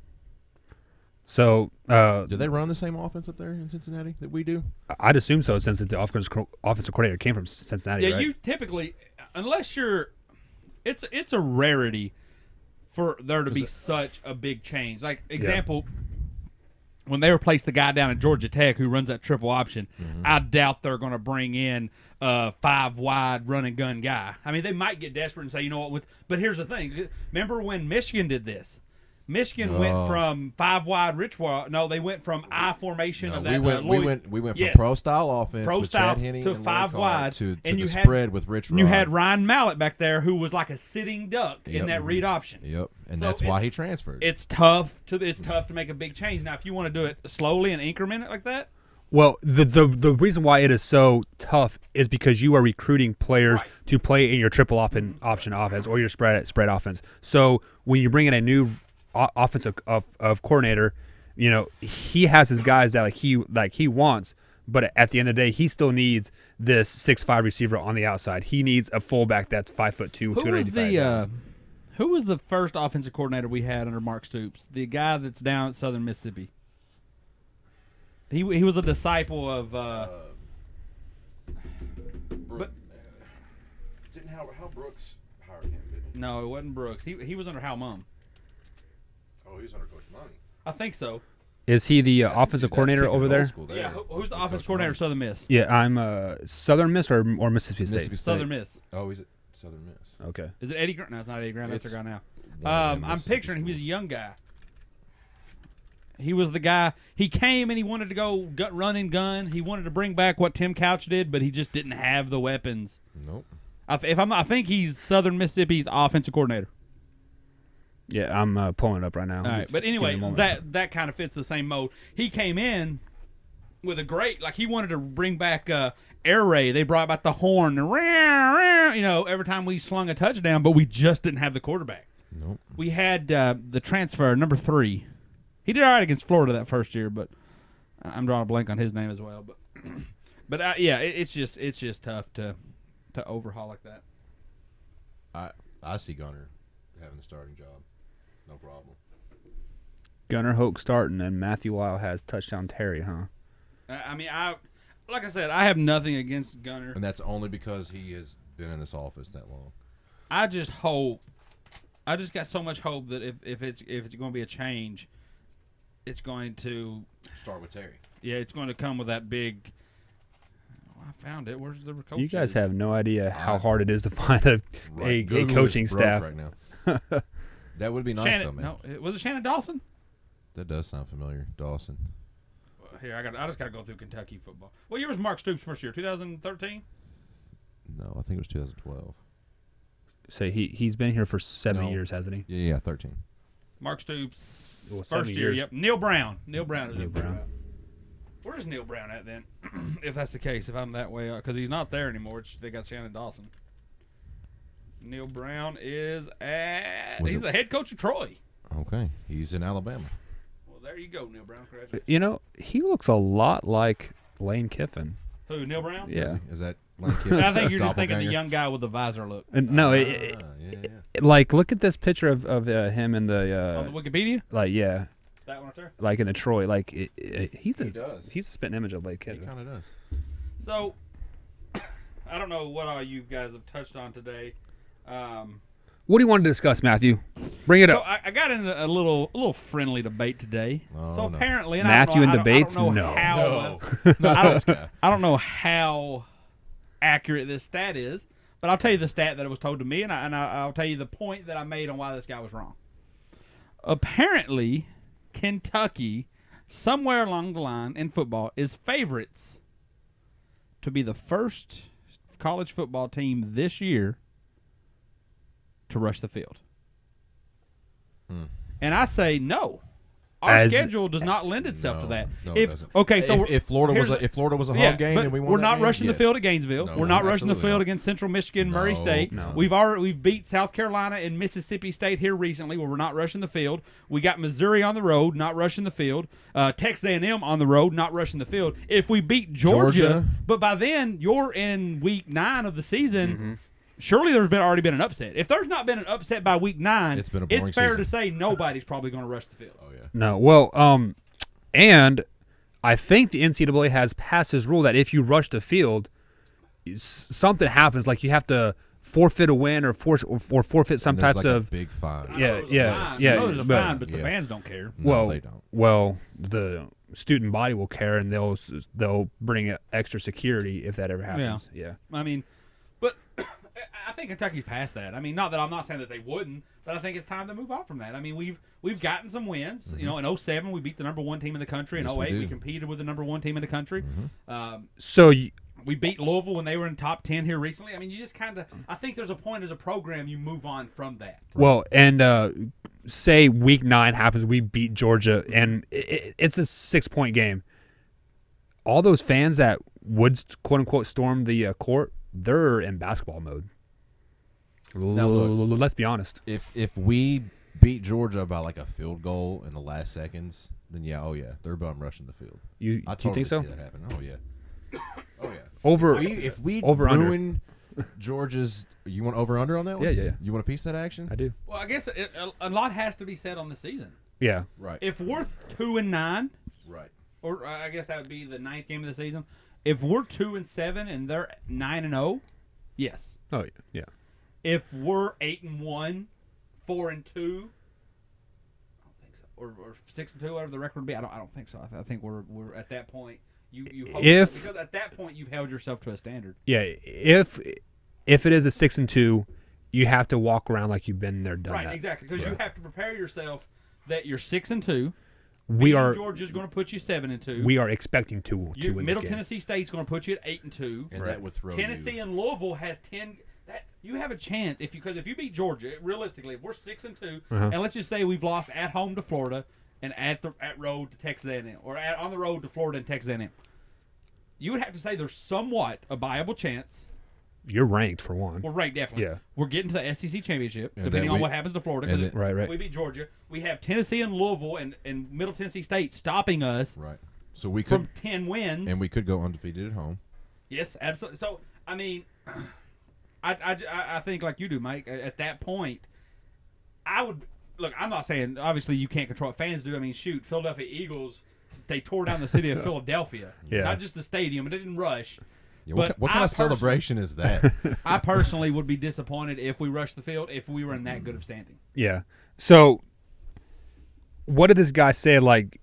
So Do they run the same offense up there in Cincinnati that we do? I'd assume so, since the offensive coordinator came from Cincinnati. Yeah, right? you typically, unless you're, it's a rarity for there to be such a big change. Like example, when they replaced the guy down at Georgia Tech who runs that triple option, I doubt they're going to bring in a 5 wide run and gun guy. I mean, they might get desperate and say, but here's the thing. Remember when Michigan did this? Michigan went from 5 wide rich wide. No, they went from I formation of that. We went from pro style offense with Chad Henne to and 5 Lloyd wide Carr to and the you spread with Rich Rod. You had Ryan Mallett back there who was like a sitting duck in Yep. that read option. Yep, and So that's why he transferred. It's tough to make a big change. Now, if you want to do it slowly and increment it like that, Well, the reason why it is so tough is because you are recruiting players to play in your triple option offense or your spread offense. So when you bring in a new offensive of coordinator, he has his guys that he wants, but at the end of the day, he still needs this 6'5" receiver on the outside. He needs a fullback that's 5'2", 285 pounds. who was the first offensive coordinator we had under Mark Stoops? The guy that's down at Southern Mississippi. He was a disciple of. Didn't Hal Brooks hire him? Didn't he? No, it wasn't Brooks. He was under Hal Mumm. Oh, he was under Coach Money. I think so. Is he the offensive coordinator over there? Yeah, who's the offensive coordinator of Southern Miss? Yeah, I'm Southern Miss or Mississippi State. Mississippi State. Southern Miss. Oh, he's at Southern Miss. Okay. Is it Eddie Grant? No, it's not Eddie Grant. That's It's their guy now. one of them I'm Mississippi picturing he was a schools. young guy. He was the guy. He came and he wanted to go run and gun. He wanted to bring back what Tim Couch did, but he just didn't have the weapons. Nope. I think he's Southern Mississippi's offensive coordinator. Yeah, I'm pulling it up right now. All right, Just but give me a anyway, moment. that kind of fits the same mode. He came in with a great, he wanted to bring back air raid. They brought back the horn and every time we slung a touchdown, but we just didn't have the quarterback. Nope. We had the transfer number 3. He did all right against Florida that first year, but I'm drawing a blank on his name as well, but yeah, it's just tough to overhaul like that. I see Gunner having the starting job, no problem. Gunnar Hoke starting, and Matthew Lyle has touchdown Terry, huh? I mean, like I said, I have nothing against Gunner. And that's only because he has been in this office that long. I just got so much hope that if it's going to be a change, it's going to Start with Terry. Yeah, it's going to come with that big. Oh, I found it. Where's the coach? You guys have no idea how hard it is to find a Google coaching is broke staff right now. That would be nice, though, man. No, was it Shannon Dawson? That does sound familiar, Dawson. Here, I just got to go through Kentucky football. What year was Mark Stoops' first year? 2013? No, I think it was 2012. So he's been here for 7 No. years, hasn't he? Yeah, 13. Mark Stoops' Well, first 7 year. years. Yep. Neil Brown. Neil Brown is Neil in Brown. Where's Neil Brown at then? If that's the case, if I'm that way, because he's not there anymore. They got Shannon Dawson. Neil Brown is he's the head coach of Troy. Okay, he's in Alabama. Well, there you go, Neil Brown. Congratulations. You know, he looks a lot like Lane Kiffin. Who, Neil Brown? Yeah. Is that Lane Kiffin? I think you're just thinking the Doppelganger? young guy with the visor look. And no, Yeah. like look at this picture of him in the On the Wikipedia? like yeah, That one right there? like in the Troy, like he's a He does. he's a spitting image of Lane He Kiffin. kind of does. So, I don't know what all you guys have touched on today. What do you want to discuss, Matthew? Bring it So up. I got into a little friendly debate today. Oh, so no. apparently, and Matthew I in don't know, debates? I don't know No. how, Not this guy. I don't know how accurate this stat is, but I'll tell you the stat that it was told to me, and I'll tell you the point that I made on why this guy was wrong. Apparently, Kentucky, somewhere along the line in football, is favorites to be the first college football team this year to rush the field. And I say no. Our As- schedule does not lend itself to that. No, it if doesn't. okay, so if Florida was here's if Florida was a home yeah, game but and we won we're that not game, rushing the yes. field at Gainesville. No, we're not rushing the absolutely field not. against Central Michigan, Murray No, State. no. We've beat South Carolina and Mississippi State here recently, where we're not rushing the field. We got Missouri on the road, not rushing the field. Texas A&M on the road, not rushing the field. If we beat Georgia, but by then you're in week 9 of the season. Surely there's already been an upset. If there's not been an upset by week 9, It's been a boring fair season. to say nobody's probably going to rush the field. Oh yeah. No, well, and I think the NCAA has passed this rule that if you rush the field, something happens. Like you have to forfeit a win or forfeit some And there's types like of. a big fine. I Yeah, know there's a yeah, fine. yeah, I know there's a but- fine, but the yeah. fans don't care. No, well, they don't. well, the student body will care, and they'll bring extra security if that ever happens. Yeah. I mean, but I think Kentucky's past that. I mean, not that I'm not saying that they wouldn't, but I think it's time to move on from that. I mean, we've gotten some wins. You know, in 07 we beat the number 1 team in the country. In Yes, we 08 we do. competed with the number 1 team in the country. So We beat Louisville when they were in top 10 here recently. I mean, you just kind of. I think there's a point as a program you move on from that. well, and say week 9 happens, we beat Georgia, and it's a 6-point game. All those fans that would quote unquote storm the court, they're in basketball mode. Now, look. Let's be honest. If we beat Georgia by like a field goal in the last seconds, then they're bum rushing the field. You I do you totally think so? see that happen. Oh yeah. Oh yeah. Over If we over under. ruin Georgia's, you want over under on that one? Yeah. You want a piece of that action? I do. Well, I guess a lot has to be said on the season. Yeah. Right. If we're 2-9. Right. Or I guess that would be the 9th game of the season. If we're 2-7 and they're 9-0, yes. Oh yeah. If we're 8-1, 4-2, I don't think so. Or 6-2, whatever the record would be. I don't think so. I think we're at that point. You hope If- because at that point you've held yourself to a standard. Yeah. If it is a 6-2, you have to walk around like you've been there, done Right, that. exactly. Because you have to prepare yourself that you're 6-2. We are Georgia's going to put you 7-2. we are expecting to win Middle this game. Tennessee State's going to put you at 8-2. And that would throw Tennessee you. and Louisville has 10. That you have a chance if you beat Georgia. Realistically, if we're 6-2, and let's just say we've lost at home to Florida and at road to Texas A&M, or on the road to Florida and Texas A&M, you would have to say there's somewhat a viable chance. You're ranked for one. We're ranked definitely. Yeah. We're getting to the SEC championship And depending then on we- what happens to Florida. and 'Cause then- Right. if we beat Georgia, we have Tennessee and Louisville and Middle Tennessee State stopping us. Right. So we from could 10 wins. and we could go undefeated at home. Yes, absolutely. So, I mean, I think like you do, Mike. At that point, I would look. I'm not saying obviously you can't control what fans do. I mean, shoot, Philadelphia Eagles, they tore down the city of Philadelphia. Yeah. Not just the stadium. It didn't rush. Yeah, But what kind I of celebration is that? I personally would be disappointed if we rushed the field if we were in that good of standing. Yeah. So, what did this guy say? Like,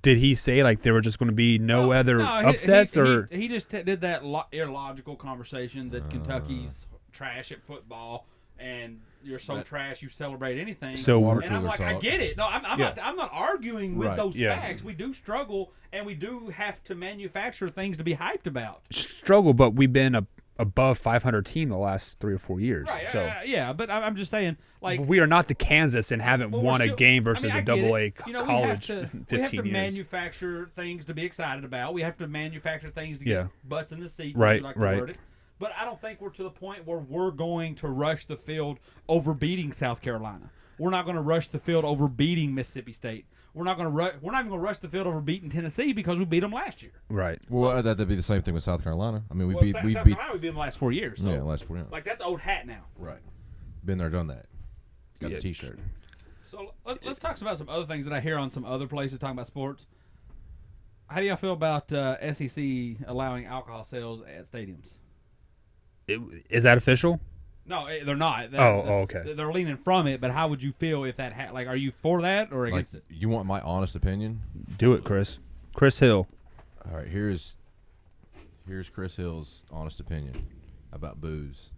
did he say like there were just going to be no other upsets, or he just did that illogical conversation that Kentucky's trash at football and you're so trash you celebrate anything. So water and I'm cooler like, I talk. get it. No, I'm not arguing with Right. those Yeah. facts. We do struggle and we do have to manufacture things to be hyped about. struggle? But we've been above 500 team the last 3 or 4 years. Right? So Yeah, but I'm just saying, like, we are not the Kansas and haven't well, we're won a still- game versus I mean, I a get double A it. You know, college we have in to 15 years. manufacture things to be excited about. We have to manufacture things to Yeah. get butts in the seats. Right, as you like to right. word it. But I don't think we're to the point where we're going to rush the field over beating South Carolina. We're not going to rush the field over beating Mississippi State. We're not going to We're not even going to rush the field over beating Tennessee because we beat them last year. Right. Well, that'd be the same thing with South Carolina. I mean, we Well, beat South we beat Carolina we beat them the last 4 years. So, yeah last 4 years. like that's old hat now. Right. Been there, done that. Got Yeah. the T-shirt. So let's talk about some other things that I hear on some other places talking about sports. How do y'all feel about SEC allowing alcohol sales at stadiums? Is that official? No, they're not. Okay. They're leaning from it, but how would you feel if that like, are you for that or Like, against it? you want my honest opinion? Do it, Chris. Chris Hill. All right, here's Chris Hill's honest opinion about booze.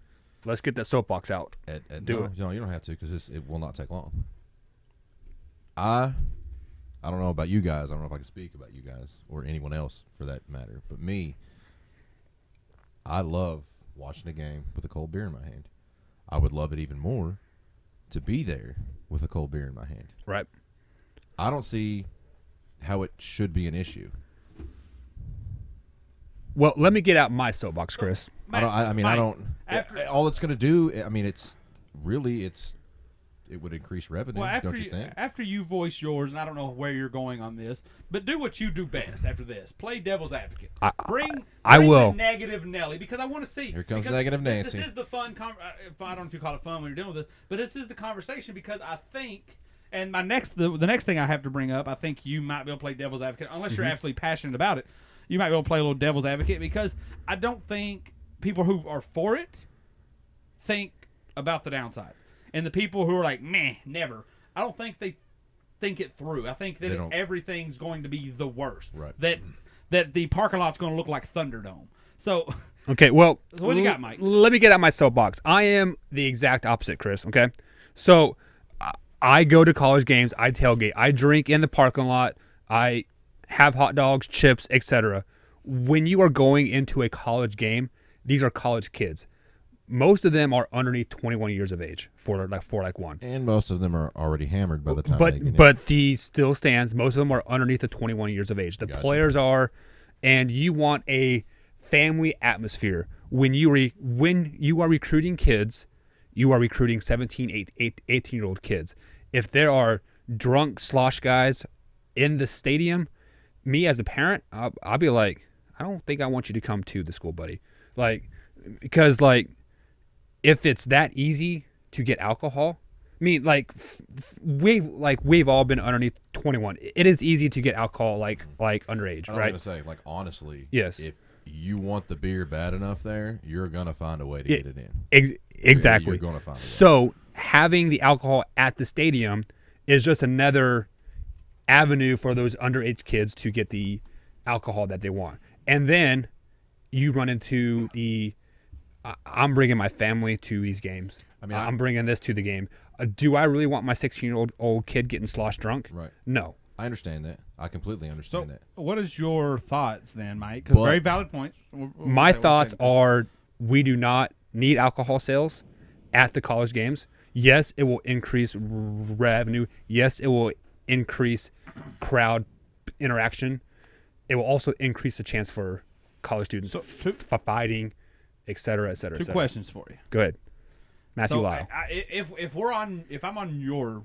Let's get that soapbox out. Do no, it. No, you don't have to because it will not take long. I don't know about you guys. I don't know if I can speak about you guys or anyone else for that matter. But me, I love watching a game with a cold beer in my hand. I would love it even more to be there with a cold beer in my hand. Right. I don't see how it should be an issue. Well, let me get out my soapbox, Chris. I don't. Mike, I don't. after- All it's going to do. I mean, it would increase revenue. Well, don't you think? after you voice yours, and I don't know where you're going on this, but do what you do best after this. Play devil's advocate. Bring will. the negative Nelly because I want to see. Here comes because negative This Nancy. is the fun. I don't know if you call it fun when you're dealing with this, but this is the conversation because I think. And the next thing I have to bring up, I think you might be able to play devil's advocate unless you're absolutely passionate about it. You might be able to play a little devil's advocate because I don't think people who are for it think about the downsides. And the people who are like, meh, never. I don't think they think it through. I think that everything's going to be the worst. Right. That the parking lot's going to look like Thunderdome. So, Okay, well, So what you got, Mike? Let me get out my soapbox. I am the exact opposite, Chris, okay? So, I go to college games, I tailgate, I drink in the parking lot, I have hot dogs, chips, etc. When you are going into a college game, these are college kids. Most of them are underneath 21 years of age for one. And most of them are already hammered by the time they get in. But the still stands. Most of them are underneath the 21 years of age. The Gotcha. players are, and you want a family atmosphere. When you are recruiting kids, you are recruiting 17, 18-year-old kids. If there are drunk slosh guys in the stadium, me as a parent, I'll be like, I don't think I want you to come to the school, buddy. Because if it's that easy to get alcohol, I mean, we've all been underneath 21. It is easy to get alcohol like underage, I was right? going to say, honestly, Yes. if you want the beer bad enough there, you're going to find a way to get it in. Exactly. You're going to find a way. So having the alcohol at the stadium is just another avenue for those underage kids to get the alcohol that they want. And then you run into I'm bringing my family to these games. I mean, I'm bringing this to the game. Do I really want my 16-year-old kid getting slosh drunk? Right. No. I understand that. I completely so understand that. what is your thoughts then, Mike? Because But- very valid points. My thoughts are we do not need alcohol sales at the college games. Yes, it will increase revenue. Yes, it will increase crowd interaction. It will also increase the chance for college students So, fighting, et cetera, et cetera, et Two cetera. questions for you. Go ahead. Matthew So Lyle. if I'm on your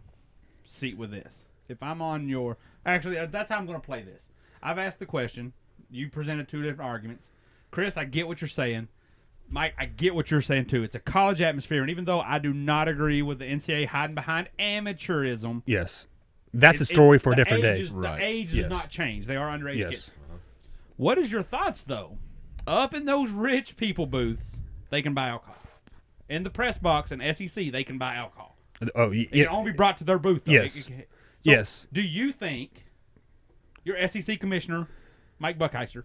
seat with this, if I'm on your that's how I'm going to play this. I've asked the question. You presented two different arguments. Chris, I get what you're saying. Mike, I get what you're saying too. It's a college atmosphere, and even though I do not agree with the NCAA hiding behind amateurism, yes, that's a story for a different day. The age does not change. They are underage kids. Uh-huh. What is your thoughts though? Up in those rich people booths, they can buy alcohol. In the press box and SEC, they can buy alcohol. Oh, It can only be brought to their booth, though. Yes. Yes. Do you think your SEC commissioner, Mike Buckheiser,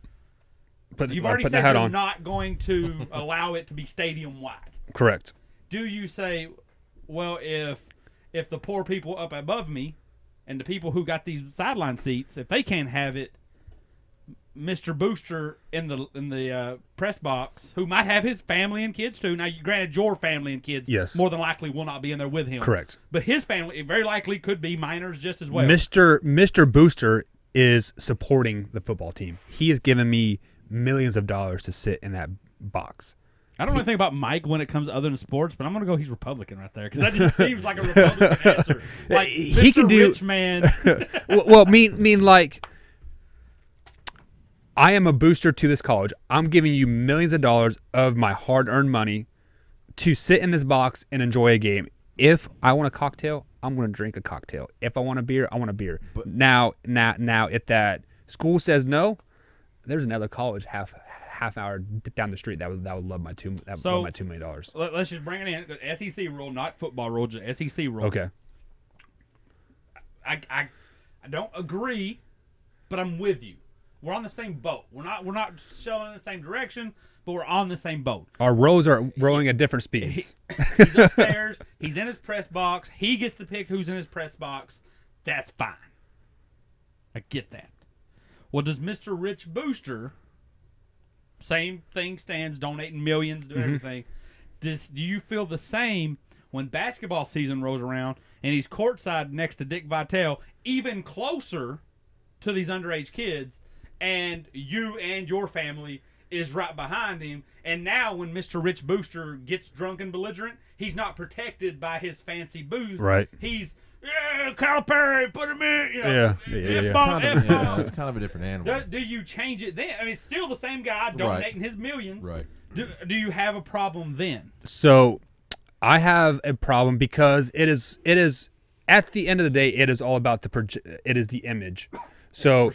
you've already said you're not going to allow it to be stadium-wide. Correct. Do you say, well, if the poor people up above me and the people who got these sideline seats, if they can't have it, Mr. Booster in the press box, who might have his family and kids too. Now, granted, your family and kids more than likely will not be in there with him. Correct. But his family very likely could be minors just as well. Mr. Booster is supporting the football team. He has given me millions of dollars to sit in that box. I don't know anything about Mike when it comes to other than sports, but I'm going to go he's Republican right there because that just seems like a Republican answer. Like, he Mr. can do, Rich Man. well, mean like, I am a booster to this college. I'm giving you millions of dollars of my hard-earned money to sit in this box and enjoy a game. If I want a cocktail, I'm going to drink a cocktail. If I want a beer, I want a beer. But now, if that school says no, there's another college half hour down the street that would love my $2 million. Let's just bring it in. SEC rule, not football rule, just SEC rule. Okay. I don't agree, but I'm with you. We're on the same boat. We're not showing in the same direction, but we're on the same boat. Our rows are rowing at different speeds. He's upstairs. He's in his press box. He gets to pick who's in his press box. That's fine. I get that. Well, does Mr. Rich Booster, same thing stands, donating millions, do everything. Do you feel the same when basketball season rolls around and he's courtside next to Dick Vitale, even closer to these underage kids, and you and your family is right behind him, and now when Mr. Rich Booster gets drunk and belligerent, he's not protected by his fancy booth. Right. He's, Calipari, put him in. You know, it's kind of a different animal. Do you change it then? I mean, it's still the same guy donating his millions. Right. Do you have a problem then? So I have a problem because it is at the end of the day, it is all about it is the image. So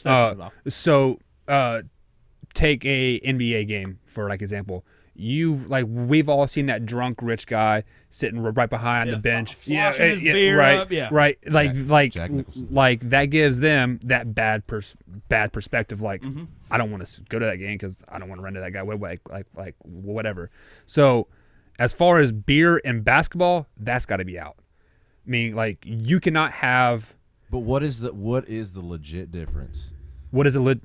take a NBA game for example. We've all seen that drunk rich guy sitting right behind the bench, his beer right, up, right. Jack Nicholson. That gives them that bad perspective. I don't want to go to that game because I don't want to run to that guy. Whatever. So, as far as beer and basketball, that's got to be out. I mean, you cannot have. But what is the legit difference? What is the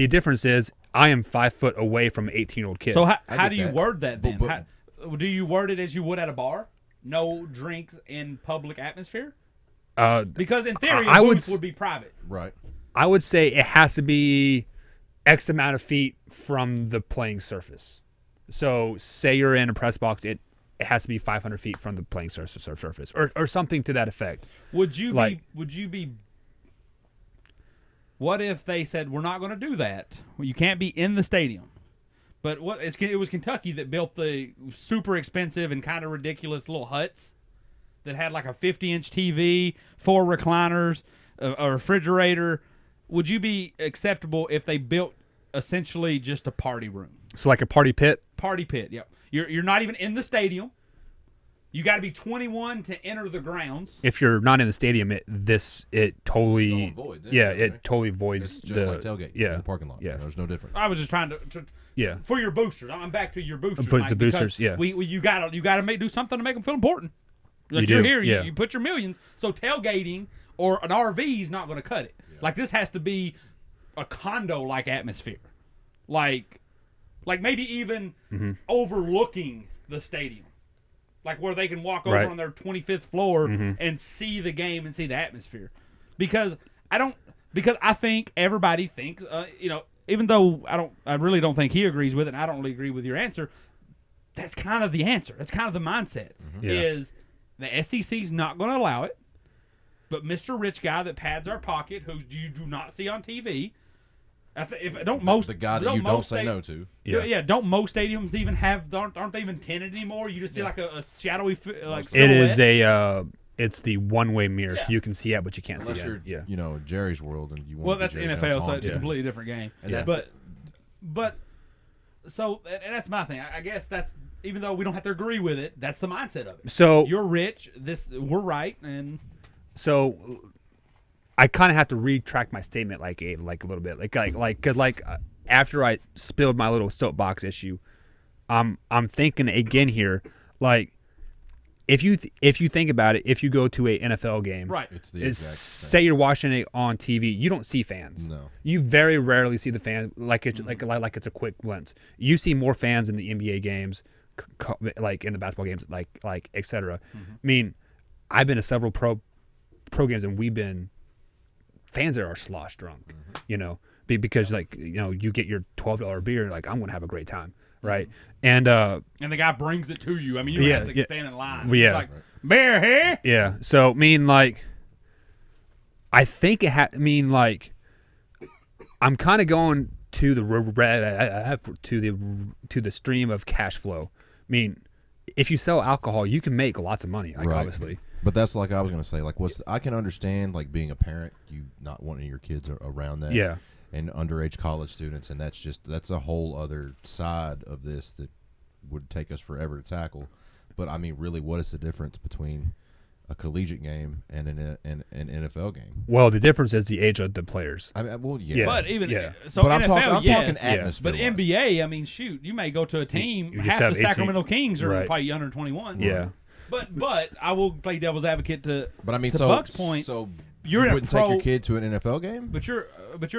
difference is I am 5 foot away from an 18-year-old kid. So how do you word that then? Do you word it as you would at a bar? No drinks in public atmosphere? Because in theory, a booth would be private. Right. I would say it has to be X amount of feet from the playing surface. So say you're in a press box, it has to be 500 feet from the playing surface or something to that effect. Would you be what if they said we're not going to do that? Well, you can't be in the stadium. But it was Kentucky that built the super expensive and kind of ridiculous little huts that had like a 50-inch TV, 4 recliners, a refrigerator. Would you be acceptable if they built essentially just a party room? So like a party pit? Party pit, yep. You're not even in the stadium. You got to be 21 to enter the grounds. If you're not in the stadium, it totally void, it totally voids. It's just like tailgate in the parking lot. Yeah, there's no difference. I was just trying to for your boosters. I'm back to your boosters. But Mike, the boosters, you gotta do something to make them feel important. Like you're here, you put your millions. So tailgating or an RV is not going to cut it. Yeah. Like this has to be a condo-like atmosphere, like maybe even overlooking the stadium. Like where they can walk over on their 25th floor and see the game and see the atmosphere. Because I think everybody thinks, even though I really don't think he agrees with it, and I don't really agree with your answer, that's kind of the answer. That's kind of the mindset. Is the SEC's not going to allow it. but Mr. Rich guy that pads our pocket, who you do not see on TV. The guy that you don't say no to. Don't most stadiums even have aren't they even tinted anymore? You just see like a shadowy like It silhouette. is it's the one-way mirror, so Yeah. you can see it, but you can't Unless see you're, it. you know, Jerry's world, and you want. Well, to that's be Jerry NFL, Jones so it's a too. completely different game. And that's But so and that's my thing. I guess that's even though we don't have to agree with it, that's the mindset of it. So You're rich. We're right, and So I kind of have to retract my statement like a little bit, after I spilled my little soapbox issue, I'm thinking again here, like if you think about it, if you go to a NFL game, right. It's the exact same. say you're watching it on TV, you don't see fans. No. You very rarely see the fans like it's like it's a quick glimpse. You see more fans in the NBA games, like in the basketball games, like etc. I mean, I've been to several pro games and we've been fans that are slosh drunk, you know, because like you know you get your $12 beer, like I'm gonna have a great time, right? And the guy brings it to you. I mean, you don't have to stand in line. Yeah. It's like, bear here. yeah, so I mean like, I think I mean like, I'm kind of going to the stream of cash flow. I mean, if you sell alcohol, you can make lots of money, like Right. obviously. But that's like I was gonna say. Like, I can understand like being a parent, you not wanting your kids around that. Yeah. And underage college students, and that's a whole other side of this that would take us forever to tackle. But I mean, really, what is the difference between a collegiate game and an NFL game? Well, the difference is the age of the players. I mean, well, yeah. Yeah. But even Yeah. so, But I'm NFL, talking yes, atmosphere. But NBA, I mean, shoot, you may go to a team. You just half have the 18 Sacramento Kings are right. probably under 21. Yeah. But I will play devil's advocate to. But I mean, to so Buck's point, so you're you in a wouldn't take your pro- kid to an NFL game? But you're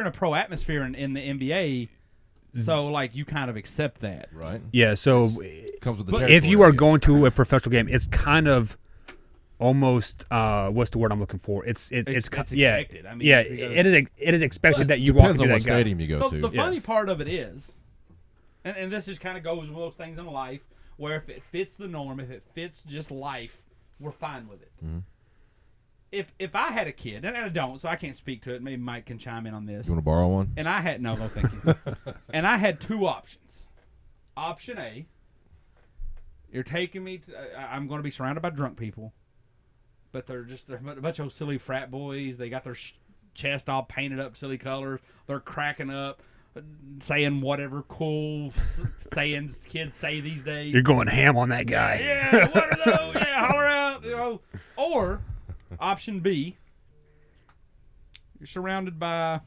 in a pro atmosphere in the NBA, so like you kind of accept that. Right. Yeah, so Comes with the But territory, if you are I guess. going to a professional game, it's kind of almost what's the word I'm looking for? It's expected. I mean, yeah, because- it is expected But that you walk Depends into on that what guy. stadium you go So to. the Yeah. funny part of it is, and this just kind of goes with those things in life, where if it fits the norm, if it fits just life, we're fine with it. Mm-hmm. If I had a kid, and I don't, so I can't speak to it. Maybe Mike can chime in on this. You want to borrow one? And I had no thank you. And I had two options. Option A, you're taking me to. I'm going to be surrounded by drunk people, but they're a bunch of silly frat boys. They got their chest all painted up silly colors. They're cracking up, saying whatever cool sayings kids say these days. You're going ham on that guy. Yeah, what are those? Yeah, holler out, you know. Or option B, you're surrounded by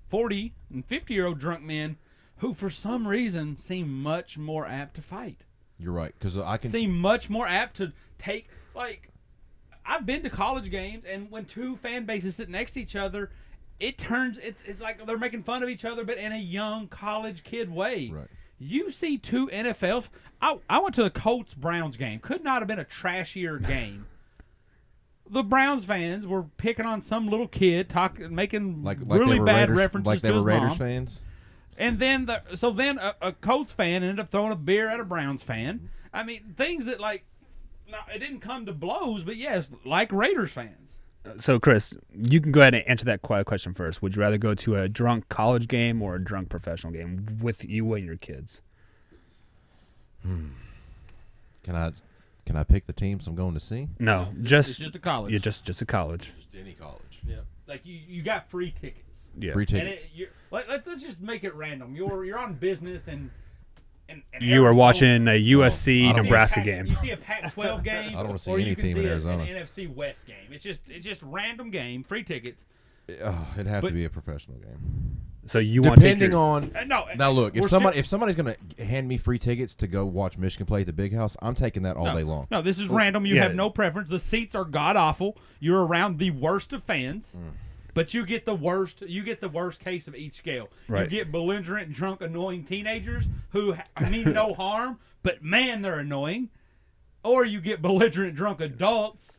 40 and 50-year-old drunk men who, for some reason, seem much more apt to fight. You're right, because I can Seem much more apt to take, like, I've been to college games, and when two fan bases sit next to each other, it's like they're making fun of each other, but in a young college kid way. Right. You see two NFLs. I went to the Colts-Browns game. Could not have been a trashier game. The Browns fans were picking on some little kid, making like really they were bad Raiders, references like they to were his Raiders mom. fans. And then a Colts fan ended up throwing a beer at a Browns fan. I mean, things that like, no, it didn't come to blows, but yes, like Raiders fans. So, Chris, you can go ahead and answer that question first. Would you rather go to a drunk college game or a drunk professional game with you and your kids? Can I pick the teams I'm going to see? No, It's just just a college. yeah, just a college. Just any college. Yeah. Like you got free tickets. Yeah. Free And tickets. let's just make it random. You're on business and You are watching a USC I don't- Nebraska You game. see a Pac-12 game. I don't wanna see or you any can team in see Arizona. An NFC West game. It's just random game, free tickets. It'd have But- to be a professional game. So you want to Depending on No. now, look, we're if somebody's gonna hand me free tickets to go watch Michigan play at the Big House, I'm taking that all day long. No, this is random. You yeah. have no preference. The seats are god awful. You're around the worst of fans, but you get the worst. You get the worst case of each scale. Right. You get belligerent, drunk, annoying teenagers who mean no harm, but man, they're annoying. Or you get belligerent, drunk adults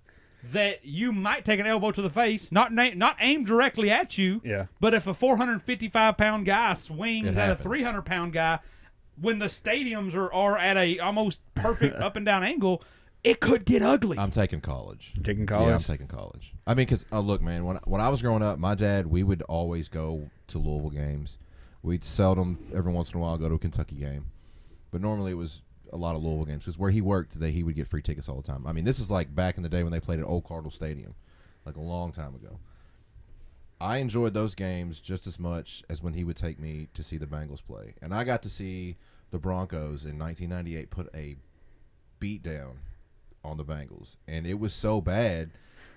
that you might take an elbow to the face, not aimed directly at you. Yeah. But if a 455-pound guy swings It at a happens. 300-pound guy, when the stadiums are at a almost perfect up and down angle, it could get ugly. I'm taking college. Taking college? Yeah, I'm taking college. I mean, because look, man, when I was growing up, my dad, we would always go to Louisville games. We'd seldom, every once in a while, go to a Kentucky game, but normally it was a lot of Louisville games because where he worked, he would get free tickets all the time. I mean, this is like back in the day when they played at Old Cardinal Stadium, like a long time ago. I enjoyed those games just as much as when he would take me to see the Bengals play, and I got to see the Broncos in 1998 put a beat down on the Bengals, and it was so bad.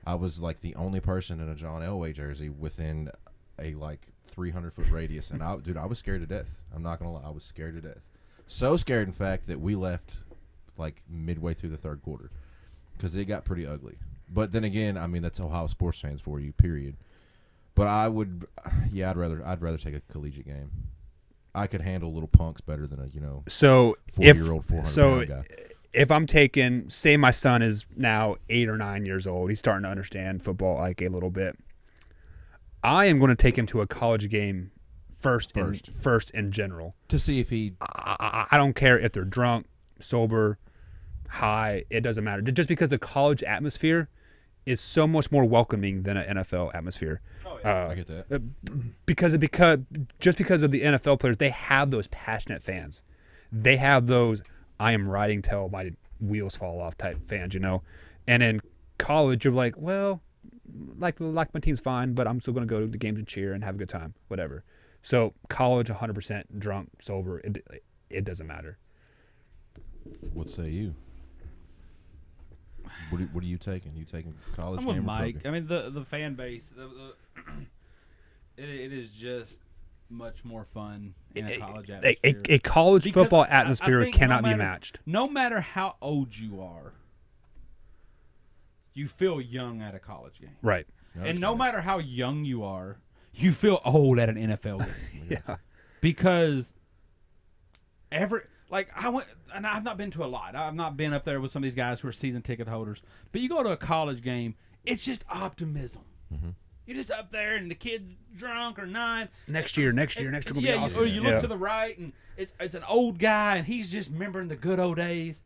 I was like the only person in a John Elway jersey within a like 300-foot radius, and I was scared to death. I'm not gonna lie, I was scared to death. So scared, in fact, that we left like midway through the third quarter because it got pretty ugly. But then again, I mean, that's Ohio sports fans for you, period. But I'd rather take a collegiate game. I could handle little punks better than a 40-year-old 400-pound guy. If I'm taking, say my son is now 8 or 9 years old, he's starting to understand football like a little bit. I am going to take him to a college game first in general to see if he. I don't care if they're drunk, sober, high. It doesn't matter. Just because the college atmosphere is so much more welcoming than an NFL atmosphere. Oh, yeah. I get that. Because of the NFL players, they have those passionate fans. They have those I am riding till my wheels fall off type fans, And in college, you're like, well, like my team's fine, but I'm still going to go to the games and cheer and have a good time, whatever. So college, 100% drunk, sober, it doesn't matter. What say you? What are you taking? You taking college I'm game with or Mike. pro I mean, the fan base, it is just much more fun in a college atmosphere. A college Because football I atmosphere think cannot be matched. No matter how old you are, you feel young at a college game. Right. And no matter how young you are, you feel old at an NFL game. Yeah. Because I went, and I've not been to a lot. I've not been up there with some of these guys who are season ticket holders. But you go to a college game, it's just optimism. Mm-hmm. You're just up there, and the kid's drunk or not. Next year will be awesome. Or you look to the right, and it's an old guy, and he's just remembering the good old days.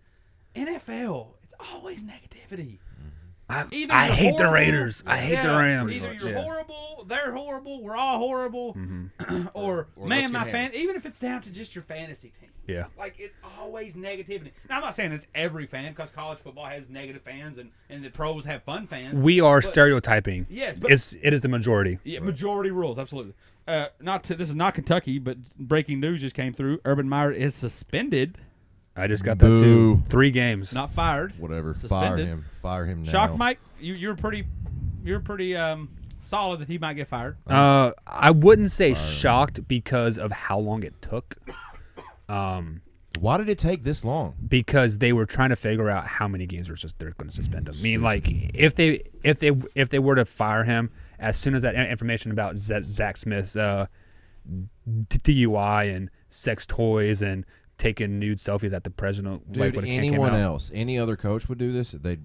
NFL, it's always negativity. I hate the Raiders. I hate the Rams. Either you're horrible, they're horrible, we're all horrible, or man, my fan. Even if it's down to just your fantasy team, like it's always negativity. Now I'm not saying it's every fan because college football has negative fans and the pros have fun fans. We are stereotyping. Yes, but it is the majority. Yeah, majority rules, absolutely. This is not Kentucky, but breaking news just came through. Urban Meyer is suspended. I just got that too. 3 games. Not fired. Whatever. Suspended. Fire him now. Shocked, Mike? You're pretty solid that he might get fired. I wouldn't say shocked because of how long it took. Why did it take this long? Because they were trying to figure out how many games they're going to suspend him. I mean, like if they were to fire him as soon as that information about Zach Smith's DUI and sex toys and taking nude selfies at the president. Dude, anyone else, any other coach would do this. They're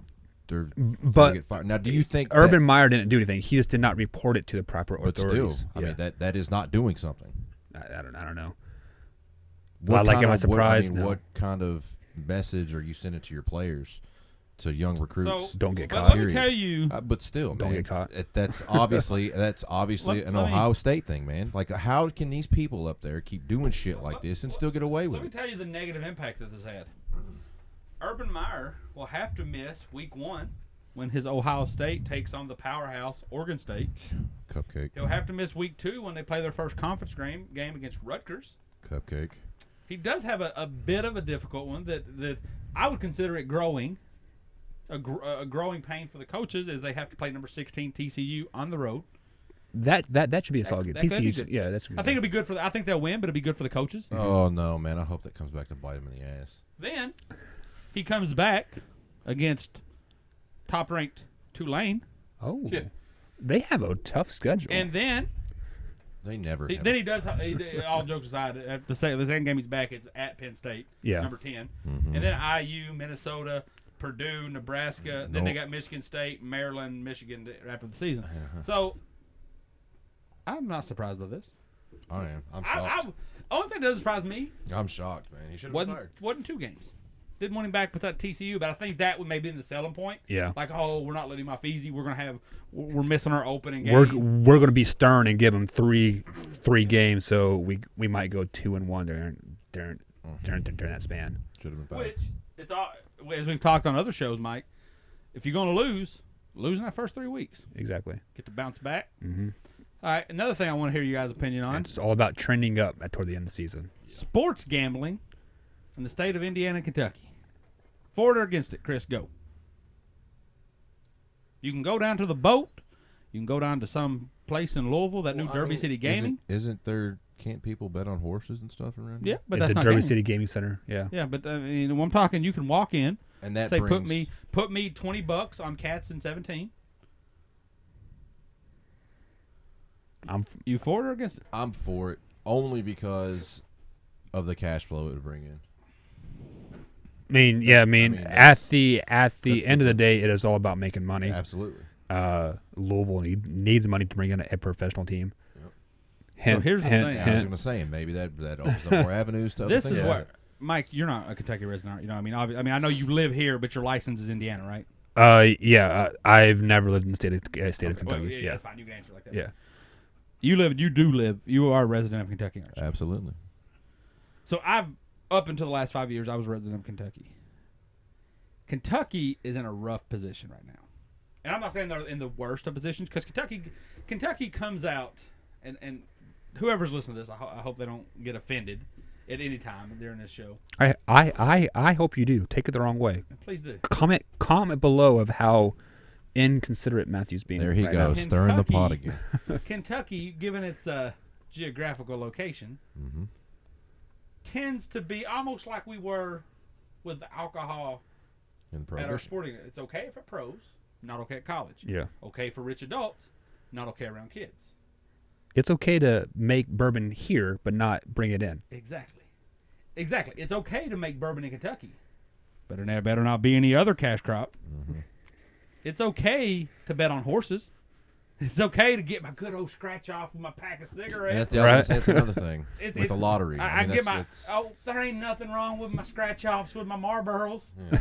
get fired. Now, do you think Urban Meyer didn't do anything? He just did not report it to the proper authorities. But still, I mean that is not doing something. I don't know. Am I surprised? What kind of message are you sending to your players, to young recruits? So, don't get caught. Let me tell you. But still, don't get caught. That's obviously an Ohio State thing, man. Like, how can these people up there keep doing shit like this and still get away with it? Let me tell you the negative impact that this had. Urban Meyer will have to miss week 1 when his Ohio State takes on the powerhouse Oregon State. Cupcake. He'll have to miss week 2 when they play their first conference game against Rutgers. Cupcake. He does have a bit of a difficult one that I would consider it growing. A growing pain for the coaches is they have to play number 16 TCU on the road. That should be a solid game. TCU, yeah, that's. I think it'll be good for. I think they'll win, but it'll be good for the coaches. Oh no, man! I hope that comes back to bite him in the ass. Then he comes back against top-ranked Tulane. Oh, yeah. They have a tough schedule. And then they never. Then he does. All jokes aside, at the second game he's back, it's at Penn State, number 10, and then IU, Minnesota, Purdue, Nebraska. Then they got Michigan State, Maryland, Michigan after the season. So I'm not surprised by this. I am. I'm shocked. Only thing that doesn't surprise me. I'm shocked, man. He should have been fired. Wasn't 2 games. Didn't want him back with that TCU, but I think that would maybe be the selling point. Yeah. Like, oh, we're not letting him off easy. We're missing our opening game. We're going to be stern and give him three games, so we might go 2-1 during that span. Should have been 5. Which it's all, as we've talked on other shows, Mike. If you're going to lose in that first 3 weeks. Exactly. Get to bounce back. Mm-hmm. All right, another thing I want to hear you guys' opinion on. And it's all about trending up toward the end of the season. Sports gambling in the state of Indiana and Kentucky. For it or against it, Chris, go. You can go down to the boat. You can go down to some place in Louisville, that new Derby City Gaming. Isn't there, can't people bet on horses and stuff around Yeah, here? but At that's the not Derby gaming. City Gaming Center, yeah. Yeah, but I mean, when I'm talking, you can walk in, And that say, brings, put me $20 on Cats in 17. You for it or against it? I'm for it only because of the cash flow it would bring in. I mean, at the end of the thing. day, it is all about making money. Absolutely. Louisville needs money to bring in a professional team. Yep. So here's the thing. I was going to say, and maybe that opens up more avenues to other This things. is like what, Mike, you're not a Kentucky resident, you know what I mean? I mean, I know you live here, but your license is Indiana, right? I've never lived in the state of Kentucky. Well, yeah, that's fine. You can answer like that. yeah. You are a resident of Kentucky, aren't you? Absolutely. So up until the last 5 years, I was a resident of Kentucky. Kentucky is in a rough position right now. And I'm not saying they're in the worst of positions, because Kentucky comes out, and whoever's listening to this, I hope they don't get offended at any time during this show. I hope you do. Take it the wrong way. Please do. Comment below of how inconsiderate Matthew's being. There he right now. goes, stirring the pot again. Kentucky, given its geographical location, Mm-hmm. tends to be almost like we were with the alcohol In at our prohibition. sporting. It's okay for pros, not okay at college. Yeah. Okay for rich adults, not okay around kids. It's okay to make bourbon here, but not bring it in. Exactly. It's okay to make bourbon in Kentucky, but there better not be any other cash crop. Mm-hmm. It's okay to bet on horses. It's okay to get my good old scratch off with my pack of cigarettes. And that's another thing with the lottery. I mean, get that's- there ain't nothing wrong with my scratch offs with my Marlboros. Yeah,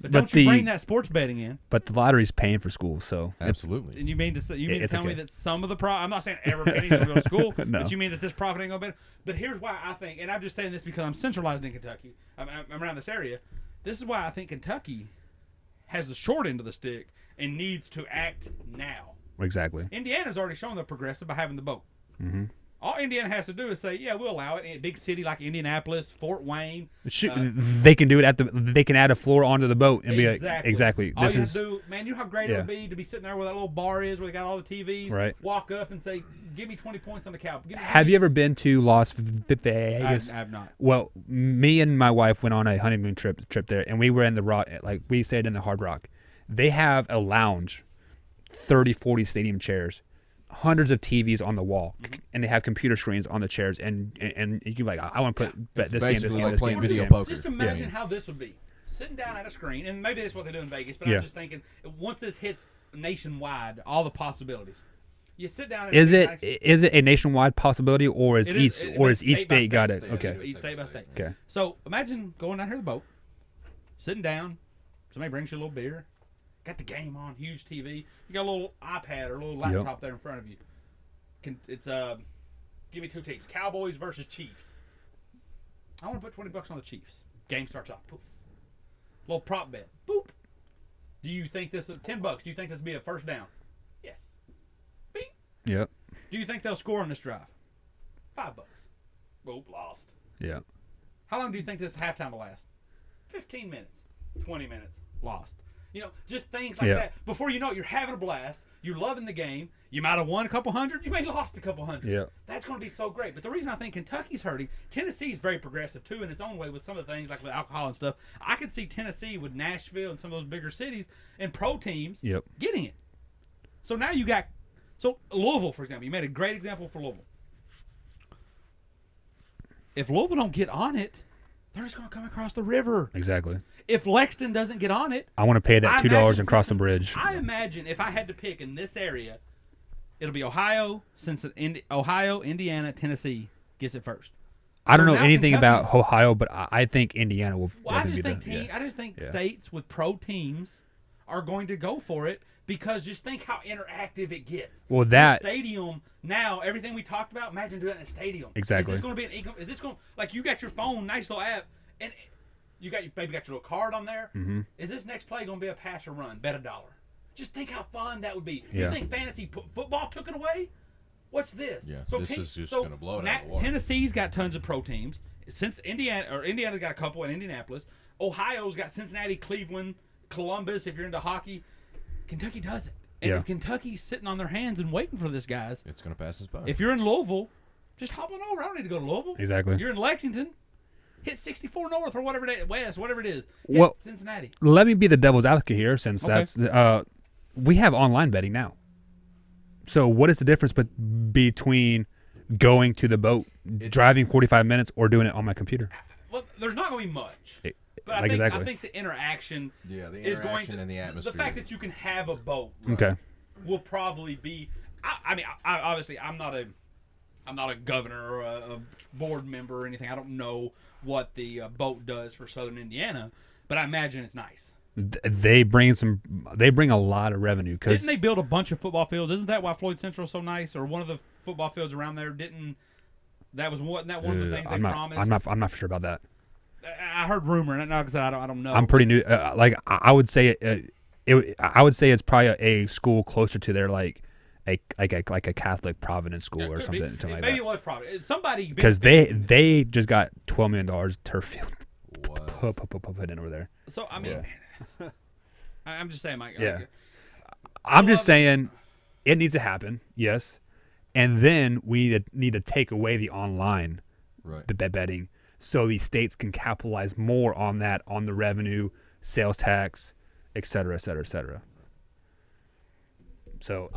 But don't you bring that sports betting in? But the lottery's paying for school, so absolutely. And you mean to It's tell me okay. that some of the I'm not saying every penny's gonna go to school, No. but you mean that this profit ain't gonna be. But here's why I think, and I'm just saying this because I'm centralized in Kentucky. I'm around this area. This is why I think Kentucky has the short end of the stick and needs to act now. exactly. Indiana's already shown they're progressive by having the boat. Mm-hmm. All Indiana has to do is say, yeah, we'll allow it in a big city like Indianapolis, Fort Wayne. They can do it they can add a floor onto the boat and be like, exactly. All This you is have to do, man, you know how great it would be to be sitting there where that little bar is, where they got all the TVs. Right. Walk up and say, give me 20 points on the cow. Have you ever been to Las Vegas? I have not. Well, me and my wife went on a honeymoon trip there, and we were in the rock. Like we stayed in the Hard Rock. They have a lounge, 30, 40 stadium chairs, hundreds of TVs on the wall, and they have computer screens on the chairs. And you can like, I want to bet It's this game. This basically game, like this playing game, this video game. poker. Just imagine how this would be. Sitting down at a screen, and maybe that's what they do in Vegas, but Yeah. I'm just thinking, once this hits nationwide, all the possibilities. You sit down and Is it a nationwide possibility, or is each state state got it? state. Okay. Each state by state. Okay. So imagine going down here to the boat, sitting down, somebody brings you a little beer, got the game on, huge TV, you got a little iPad or a little laptop there in front of you. It's give me two teams, Cowboys versus Chiefs. I want to put $20 on the Chiefs. Game starts off, poof. Little prop bet, boop. Do you think this is $10? Do you think this will be a first down? Yes. Bing. Yep. Do you think they'll score on this drive? $5. Boop, lost. Yeah. How long do you think this halftime will last? 15 minutes, 20 minutes, lost. You know, just things like that. Before you know it, you're having a blast. You're loving the game. You might have won a couple hundred. You may have lost a couple hundred. Yeah. That's going to be so great. But the reason I think Kentucky's hurting, Tennessee's very progressive too in its own way with some of the things like with alcohol and stuff. I could see Tennessee with Nashville and some of those bigger cities and pro teams getting it. So now you got Louisville, for example. You made a great example for Louisville. If Louisville don't get on it, they're just going to come across the river. Exactly. If Lexington doesn't get on it, I want to pay that $2 and cross the since- bridge. I imagine if I had to pick in this area, it'll be Ohio, Indiana, Tennessee gets it first. I don't So know now anything about Kentucky's- Ohio, but I think Indiana will Well, I definitely just be think the. I just think Yeah. states with pro teams are going to go for it because just think how interactive it gets. Well, Your that stadium now, everything we talked about. Imagine doing that in a stadium. Exactly. Is this going to be an income? Is this going like you got your phone, nice little app, and you got maybe got your little card on there? Mm-hmm. Is this next play going to be a pass or run? Bet $1. Just think how fun that would be. Yeah. You think fantasy football took it away? What's this? Yeah, this is just gonna blow it out of the water. Tennessee's got tons of pro teams. Since Indiana's got a couple in Indianapolis. Ohio's got Cincinnati, Cleveland, Columbus. If you're into hockey, Kentucky doesn't. And Yeah. if Kentucky's sitting on their hands and waiting for this, guys, It's gonna pass us by. if you're in Louisville, just hop on over. I don't need to go to Louisville. Exactly. You're in Lexington, hit 64 North or whatever it is, West, whatever it is. Hit Well- Cincinnati. Let me be the devil's advocate here, since Okay. that's we have online betting now. So what is the difference between going to the boat, driving 45 minutes, or doing it on my computer? Well, there's not going to be much. It- But like I exactly. think the interaction Yeah, the is going interaction to and the atmosphere. The fact that you can have a boat Okay. will probably be. I mean, obviously, I'm not a governor or a board member or anything. I don't know what the boat does for Southern Indiana, but I imagine it's nice. They bring a lot of revenue because Didn't they build a bunch of football fields? Isn't that why Floyd Central's so nice? Or one of the football fields around there didn't? That was one of the things they promised. I'm not sure about that. I heard rumor, and like I said, I don't know. I'm pretty new. I would say I would say it's probably a school closer to their like a Catholic Providence school Yeah, or could be. something like Maybe that. it was probably somebody Because they just got $12 million turf field Wow. put in over there. So I mean, I'm just saying, Mike. Yeah. I'm just saying it needs to happen, yes, and then we need to take away the online Right. betting so these states can capitalize more on that, on the revenue, sales tax, et cetera, et cetera, et cetera. So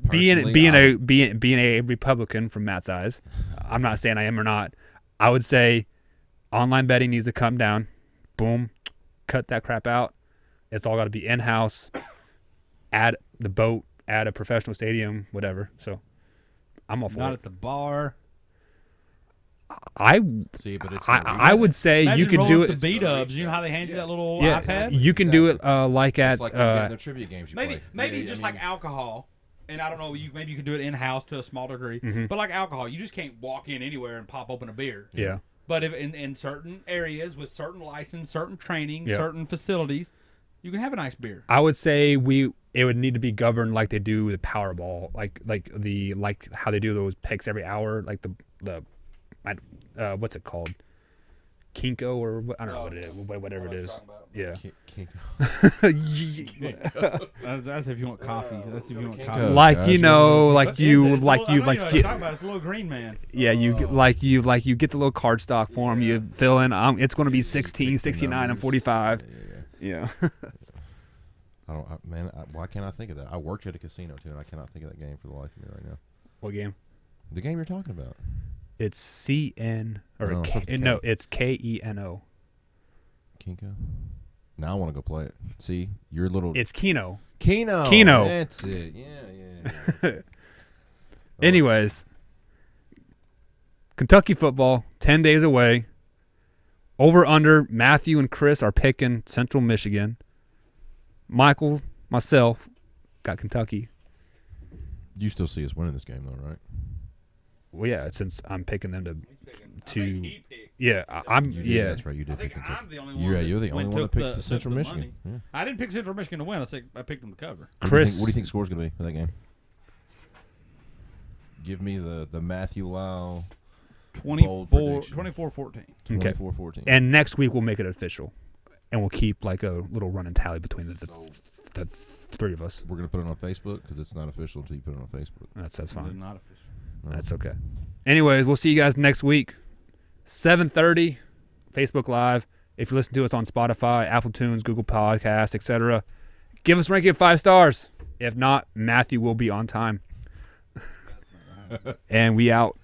being a Republican from Matt's eyes, I'm not saying I am or not. I would say online betting needs to come down. Boom, cut that crap out. It's all got to be in-house. Add the boat, add a professional stadium, whatever. So I'm all for not it. at the bar. I See, but it's I would say Imagine you can rolling do up it. the B-dubs. reach You know that. how they hand you Yeah. that little Yeah, iPad? you can do it like at It's like the trivia games you Maybe play. Yeah, just I like mean, alcohol. And I don't know, maybe you could do it in-house to a small degree. Mhm. But like alcohol, you just can't walk in anywhere and pop open a beer. yeah. But if in certain areas with certain license, certain training, Yeah. certain facilities, you can have a nice beer. I would say it would need to be governed like they do the Powerball, like how they do those picks every hour, like the what's it called, Kinko or what, I don't know what it is, whatever it is. Yeah. That's if you want coffee. That's if you want Kinko's, coffee. Like guys. you know, What like is you it? It's a like little- you I know like what you. you're talking about. It's a little green man. Yeah, you you get the little card stock form. You fill in. It's going to be 16, 69, and 45. Yeah. Yeah. Why can't I think of that? I worked at a casino too, and I cannot think of that game for the life of me right now. What game? The game you're talking about. It's CN or No, K, it's K. no, it's KENO. Kinko. Now I want to go play it. See, your little It's Keno. Keno. Keno. That's it. Yeah. That's it. Anyways, Kentucky football, 10 days away. Over under, Matthew and Chris are picking Central Michigan. Michael, myself, got Kentucky. You still see us winning this game, though, right? Well, yeah, since I'm picking them to He picked. yeah, I'm You did, yeah. That's right. You I did think pick I'm Kentucky. the only one. You're that the only one that took picked the- to Central took the Michigan. money. Yeah. I didn't pick Central Michigan to win. I picked them to cover. Chris, What do you think the score's going to be for that game? Give me the Matthew Lau 24-14. Okay. 24-14. and next week we'll make it official, and we'll keep like a little running tally between the three of us. We're going to put it on Facebook because it's not official until you put it on Facebook. That's fine. Not official. That's okay. Anyways, we'll see you guys next week, 7:30, Facebook Live. If you listen to us on Spotify, Apple Tunes, Google Podcasts, etc., give us a ranking of 5 stars. If not, Matthew will be on time. And we out.